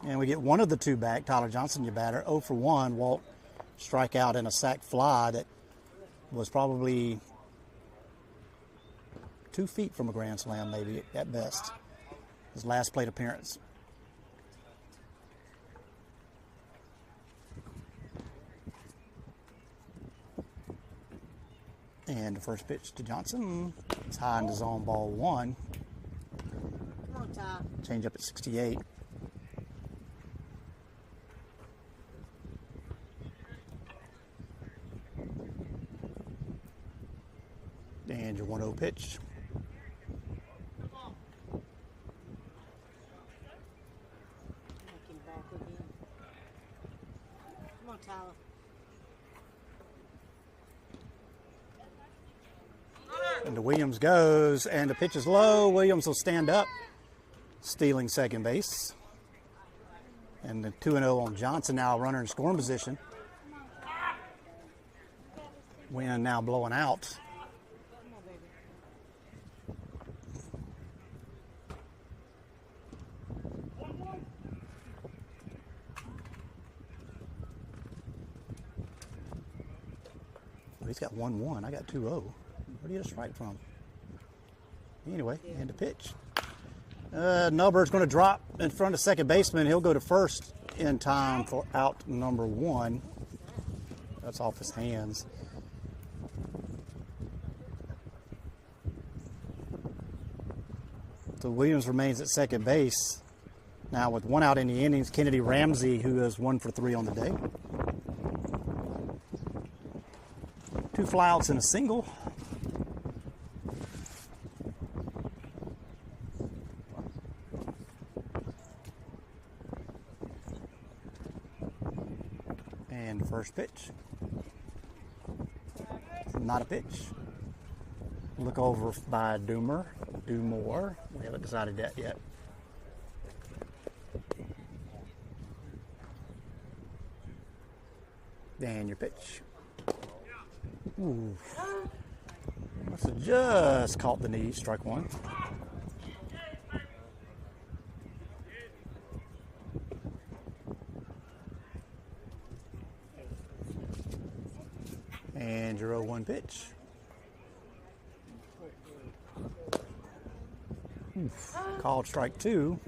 And we get one of the 2 back. Tyler Johnson, your batter, 0 for 1. Walk, strikeout, and a sac fly that was probably 2 feet from a grand slam, maybe at best. His last plate appearance. And the first pitch to Johnson. It's high in the zone, ball 1. Come on, Ty. Change up at 68. And your 1-0 pitch. Make him back again. Come on, Tyler. And the Williams goes, and the pitch is low. Williams will stand up, stealing second base. And the 2-0 on Johnson now, runner in scoring position. Wind now blowing out. Come on, baby. Oh, he's got 1-1. I got 2-0. Where do you get a strike from? Anyway, and the pitch. Nubber's going to drop in front of second baseman. He'll go to first in time for out number 1. That's off his hands. So Williams remains at second base. Now with 1 out in the innings, Kennedy Ramsey, who is 1 for 3 on the day. 2 flyouts and a single. And the first pitch. Not a pitch. Look over by Doomer. Do more. We haven't decided that yet. And your pitch. Ooh. Must have just caught the knee. Strike 1. And your 0-1 pitch. Oof. Called strike 2.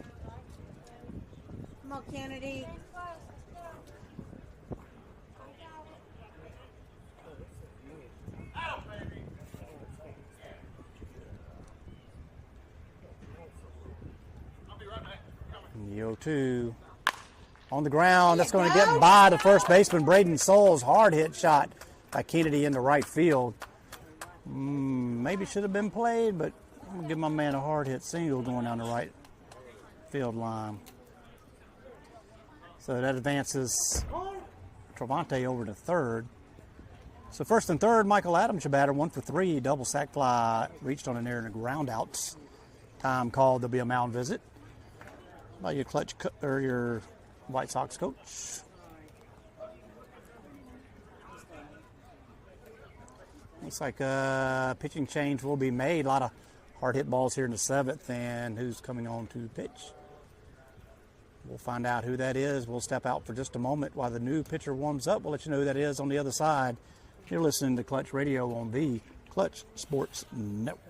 Come on, Kennedy. And the 0-2. On the ground, that's going to get by the first baseman, Braden Souls. Hard hit shot by Kennedy in the right field. Maybe should have been played, but I'm going to give my man a hard hit single going down the right field line. So that advances Trevante over to third. So first and third, Michael Adams, your batter, 1 for 3, double sac fly, reached on an error and a ground out. Time called, there'll be a mound visit by your Klutch or your White Sox coach. Looks like a pitching change will be made. A lot of hard hit balls here in the 7th, and who's coming on to pitch? We'll find out who that is. We'll step out for just a moment while the new pitcher warms up. We'll let you know who that is on the other side. You're listening to Klutch Radio on the Klutch Sports Network.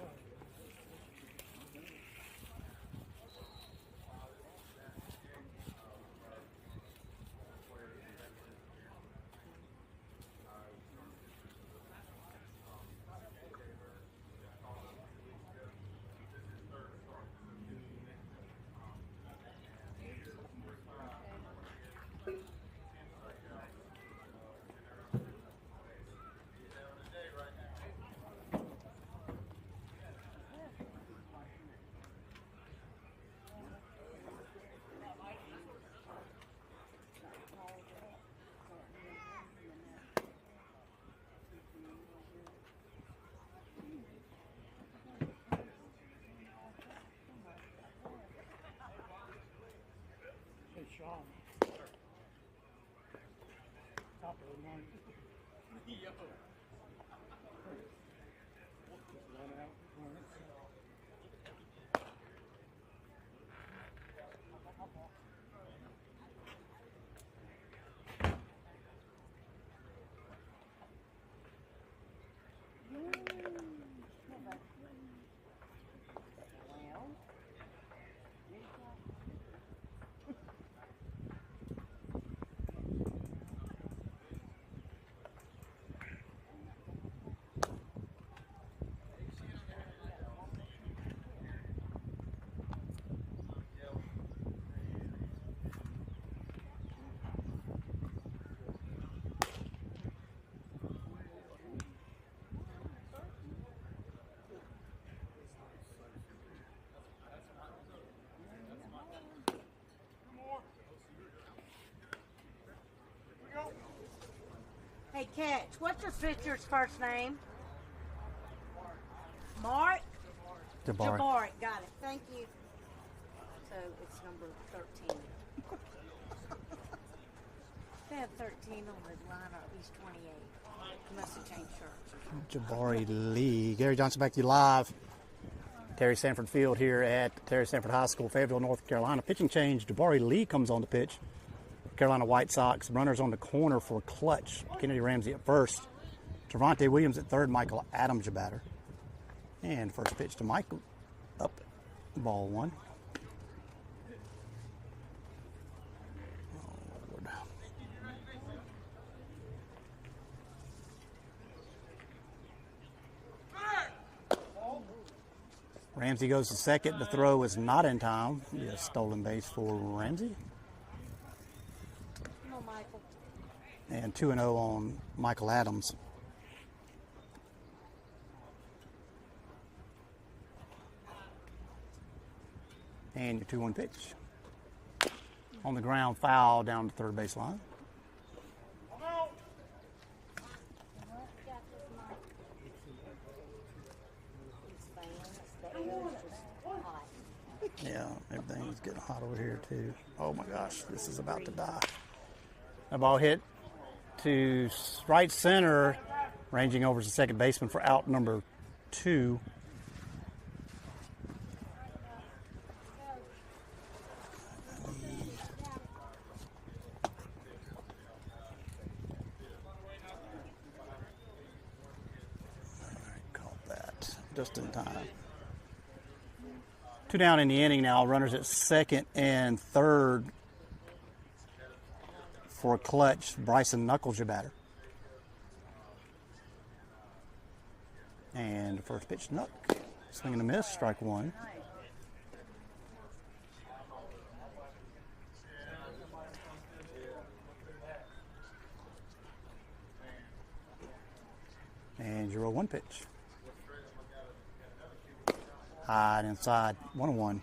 Hey, Catch, what's your pitcher's first name? Mark? Jabari. Jabari, got it. Thank you. So it's number 13. They have 13 on the lineup. He's 28. He must have changed shirts. Jabari Lee. Gary Johnson back to you live. Terry Sanford Field here at Terry Sanford High School, Fayetteville, North Carolina. Pitching change. Jabari Lee comes on the pitch. Carolina White Sox. Runners on the corner for Klutch. Kennedy Ramsey at first. Trevante Williams at third. Michael Adams, your batter. And first pitch to Michael. Up. Ball one. Oh, Lord. Ramsey goes to second. The throw is not in time. A stolen base for Ramsey. No, Michael. And 2-0 on Michael Adams. And your 2-1 pitch. On the ground, foul down the third baseline. Yeah, everything's getting hot over here too. Oh my gosh, this is about to die. The ball hit to right center, ranging over to second baseman for out number 2. Caught that just in time. 2 down in the inning now. Runners at second and third for Klutch. Bryson Knuckles, your batter. And the first pitch, Knuck. Swing and a miss, strike one. And your 0-1 pitch. High and inside, 1-1.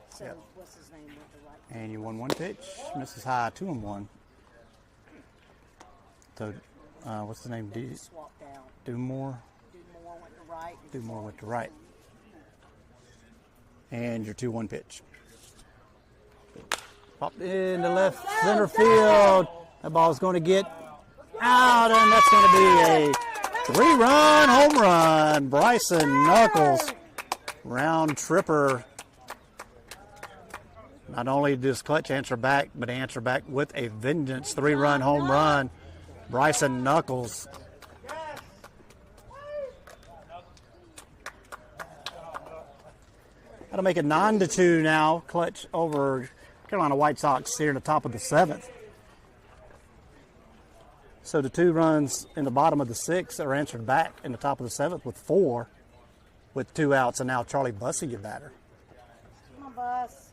So what's his name with the right? And your 1-1 pitch, misses high, 2-1. So, what's the name? Swapped out. Dumore. Dumore went to right. 2 more with the right. And your 2-1 pitch. Popped into left center field. That ball's going to get out, and that's going to be a 3-run home run. Bryson Knuckles, round tripper. Not only does Klutch answer back, but answer back with a vengeance. 3-run home run. Bryson Knuckles. That'll make it 9-2 now. Klutch over Carolina White Sox here in the top of the 7th. So the 2 runs in the bottom of the 6th are answered back in the top of the 7th with 4, with 2 outs, and now Charlie Bussey, your batter. Come on, Bus.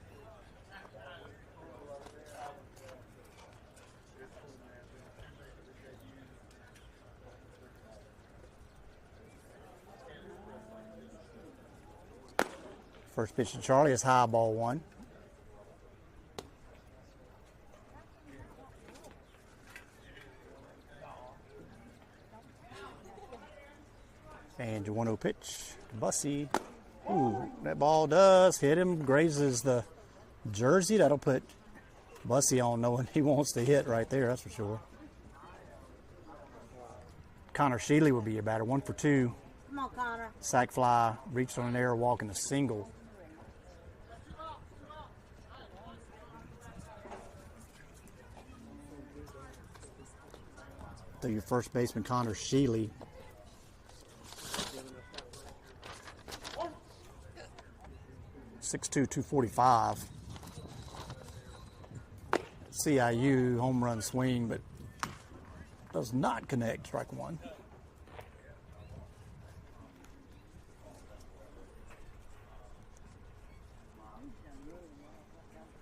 First pitch to Charlie is high, ball 1. And your 1-0 pitch to Bussey. Ooh, that ball does hit him, grazes the jersey. That'll put Bussey on knowing he wants to hit right there, that's for sure. Connor Sheely will be your batter. 1 for 2. Come on, Connor. Sac fly, reached on an error, walking a single. So your first baseman, Connor Sheely. .6'2", 245. CIU home run swing, but does not connect. Strike 1.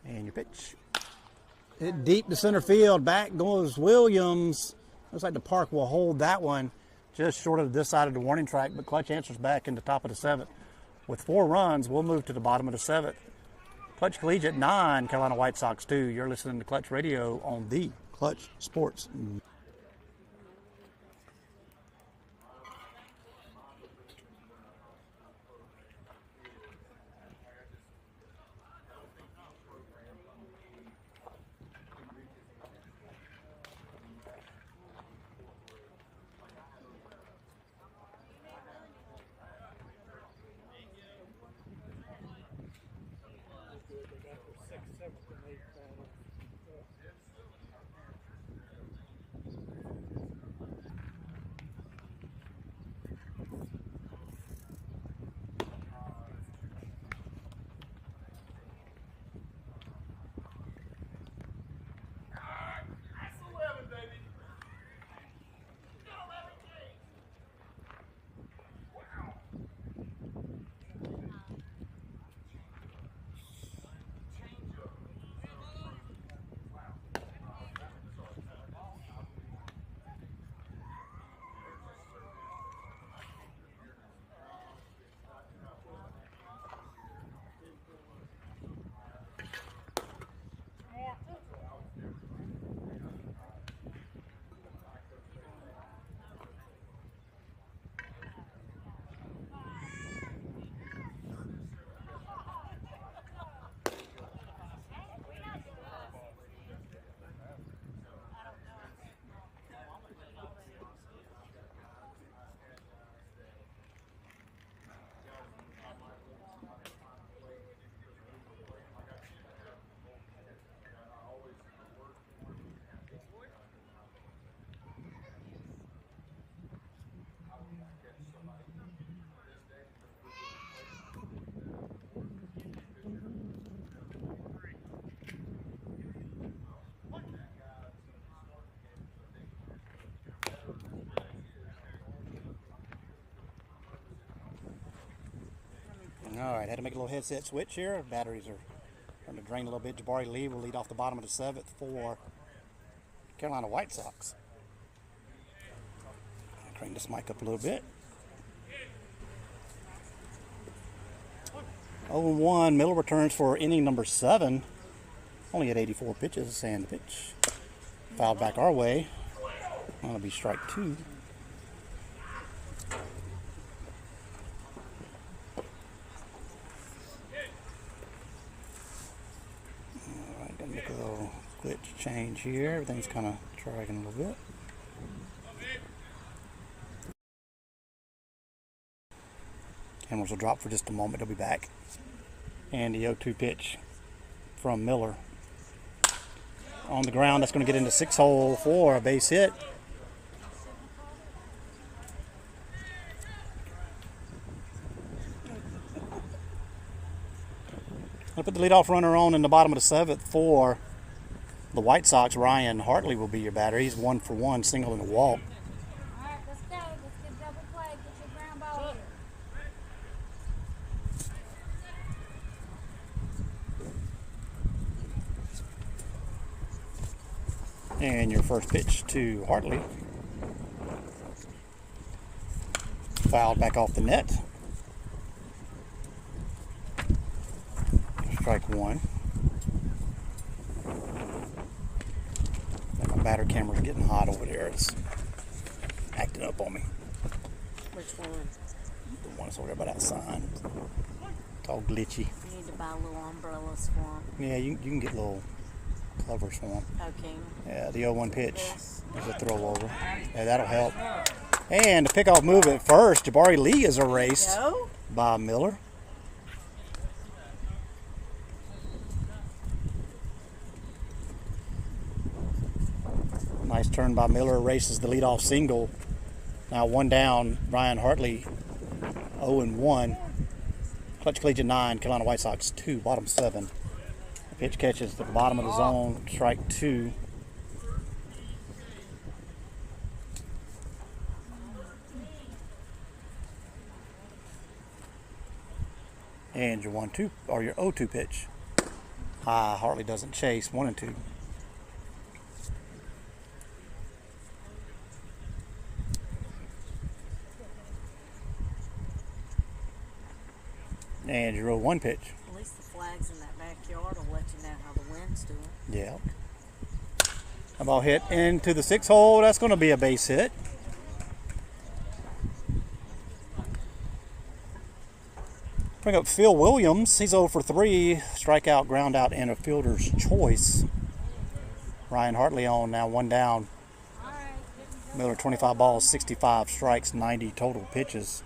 And your pitch. Hit deep to center field. Back goes Williams. Looks like the park will hold that one just short of this side of the warning track, but Klutch answers back in the top of the 7th. With 4 runs, we'll move to the bottom of the 7th. Klutch Collegiate 9, Carolina White Sox 2. You're listening to Klutch Radio on the Klutch Sports. All right, had to make a little headset switch here. Batteries are starting to drain a little bit. Jabari Lee will lead off the bottom of the 7th for Carolina White Sox. I'll crank this mic up a little bit. 0-1, Miller returns for inning number 7. Only at 84 pitches, and the pitch fouled back our way. That'll be strike 2. Gonna make a little glitch change here. Everything's kind of dragging a little bit. Cameras will drop for just a moment. They'll be back. And the 0-2 pitch from Miller. On the ground, that's going to get into 6-hole for a base hit. I'll put the leadoff runner on in the bottom of the 7th for the White Sox. Ryan Hartley will be your batter. He's 1 for 1, single and a walk. All right, let's go. Let's get double play. Get your ground ball here. And your first pitch to Hartley. Fouled back off the net. Strike one. My batter camera's getting hot over there. It's acting up on me. Which one? The one that's over there by that sign. It's all glitchy. You need to buy little umbrellas for them. Yeah, you can get little covers for them. Okay. Yeah, the 0-1 pitch. Yes. There's a throw over. Yeah, that'll help. And the pickoff move at first, Jabari Lee is erased by Miller. Nice turn by Miller, erases the leadoff single. Now 1 down, Ryan Hartley 0-1. Klutch Collegiate 9, Carolina White Sox 2, bottom 7. The pitch catches to the bottom of the zone, strike 2. And your 1-2 or your 0-2 pitch. Hartley doesn't chase, 1-2. And your 0-1 pitch. At least the flags in that backyard will let you know how the wind's doing. Yeah. That ball hit into the 6 hole. That's going to be a base hit. Bring up Phil Williams. He's 0 for 3. Strikeout, ground out, and a fielder's choice. Ryan Hartley on now, 1 down. Miller 25 balls, 65 strikes, 90 total pitches.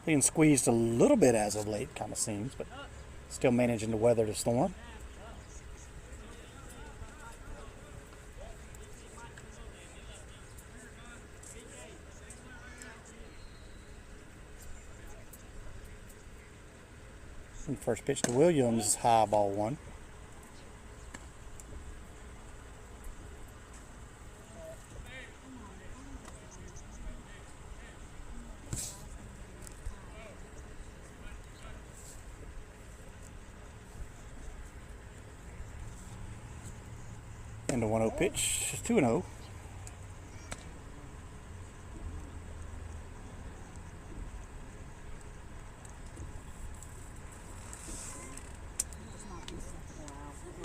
Being squeezed a little bit as of late, kind of seems, but still managing to weather the storm. And first pitch to Williams, high, ball 1. And the 1-0 pitch, 2-0.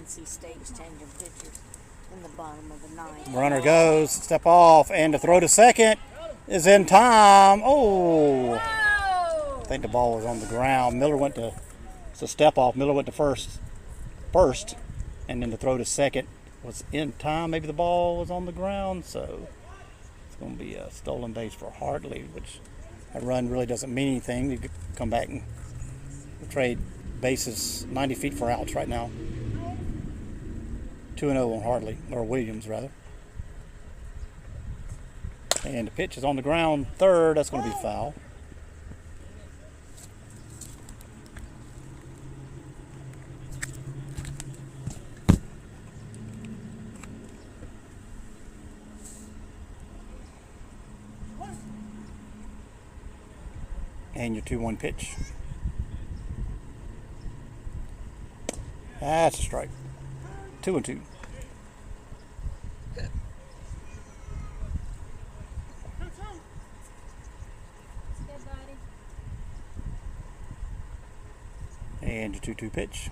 See stage changing pitchers in the bottom of the 9th. Runner goes, step off, and the throw to second is in time. Oh! I think the ball was on the ground. Miller went to, it's a step off. Miller went to first, and then the throw to second was in time. Maybe the ball was on the ground, so it's going to be a stolen base for Hartley, which that run really doesn't mean anything. You could come back and trade bases 90 feet for outs right now. 2-0 on Hartley, or Williams rather. And the pitch is on the ground, third. That's going to be foul. And your 2-1 pitch. That's a strike. 2-2. And your 2-2 pitch.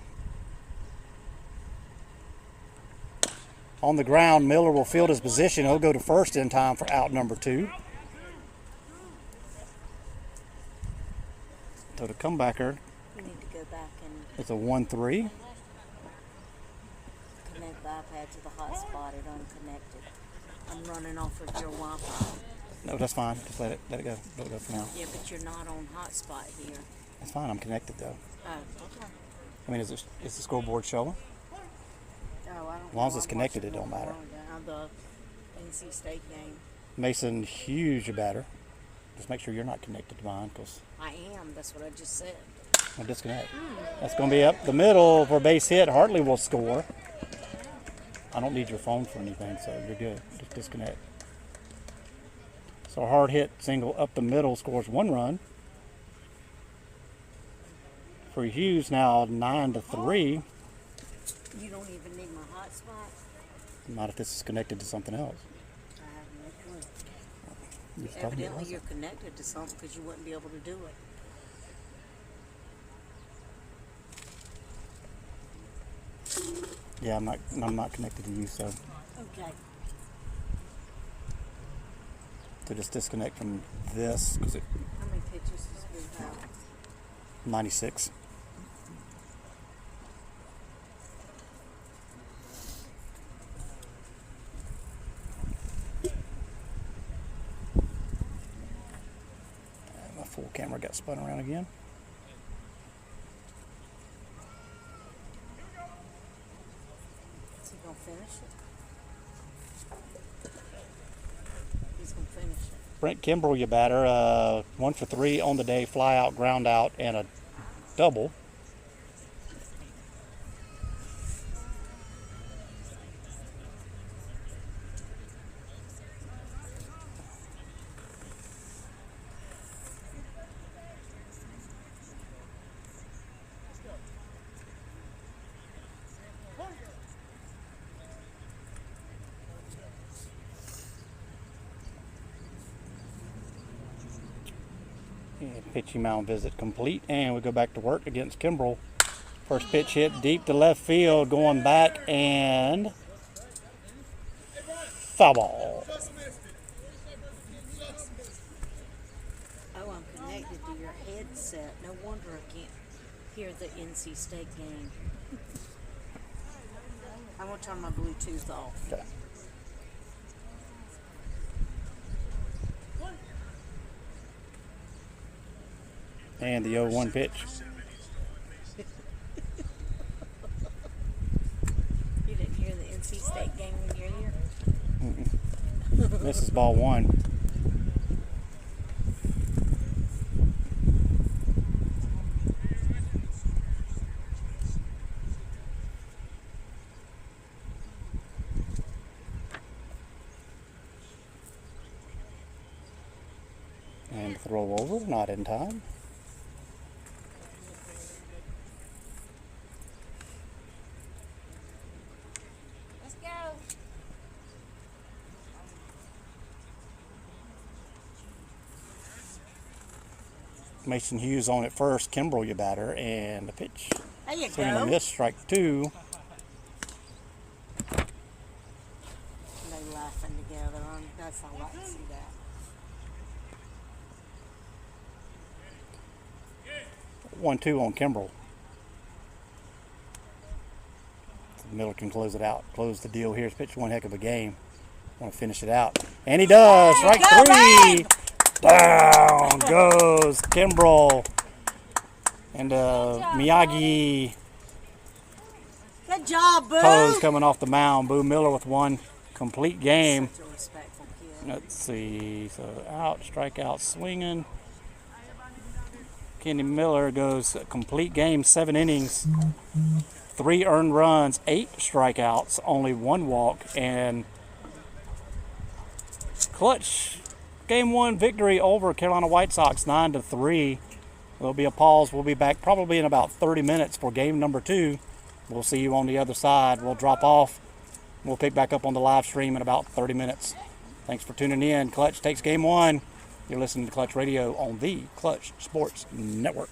On the ground, Miller will field his position. He'll go to first in time for out number 2. So the comebacker We need to go back and is a 1-3. connect the iPad to the hotspot. It unconnected. I'm running off of your Wi-Fi. No, that's fine. Just let it go. Let it go for now. Yeah, but you're not on hotspot here. That's fine. I'm connected though. Oh, okay. I mean, is the scoreboard showing? Oh, I don't As long as know. it's I'm connected, watching it don't matter. The NC State game. Mason, huge batter. Just make sure you're not connected to mine, because I am. That's what I just said. I'll disconnect. That's going to be up the middle for a base hit. Hartley will score. I don't need your phone for anything, so you're good. Just disconnect. So a hard hit single up the middle scores 1 run. For Hughes now 9-3. You don't even need my hotspot. Not if this is connected to something else. I have no clue. You just told me it Evidently, wasn't. you're connected to something because you wouldn't be able to do it. Yeah, I'm not connected to you, so Okay. just disconnect from this because it How many pitches does we have? 96. My full camera got spun around again. Is he gonna finish it? He's gonna finish it. Brent Kimbrell, your batter, 1 for 3 on the day, fly out, ground out, and a double. And pitching mound visit complete, and we go back to work against Kimbrell. First pitch hit deep to left field, going back, and foul ball. Oh, I'm connected to your headset. No wonder I can't hear the NC State game. I'm gonna turn my Bluetooth off. Okay. And the 0-1 pitch. You didn't hear the NC State game when you're here? This is ball 1. And throw over, not in time. Let's go. Mason Hughes on it first. Kimbrell, your batter, and the pitch. There you Swing and a go. miss, strike 2. They laughing together. That's I like to see that. 1-2 on Kimbrell. Miller can close it out. Close the deal here. He's pitched one heck of a game. Want to finish it out. And he does. Strike 3. Down goes Kimbrell. And Miyagi Good job, Boo. Pose coming off the mound. Boo Miller with 1 complete game. Such a respectful kid. Let's see. So out, strikeout, swinging. Kenny Miller goes a complete game, 7 innings, 3 earned runs, 8 strikeouts, only 1 walk, and Klutch game 1 victory over Carolina White Sox, 9-3. There'll be a pause. We'll be back probably in about 30 minutes for game number 2. We'll see you on the other side. We'll drop off. We'll pick back up on the live stream in about 30 minutes. Thanks for tuning in. Klutch takes game 1. You're listening to Klutch Radio on the Klutch Sports Network.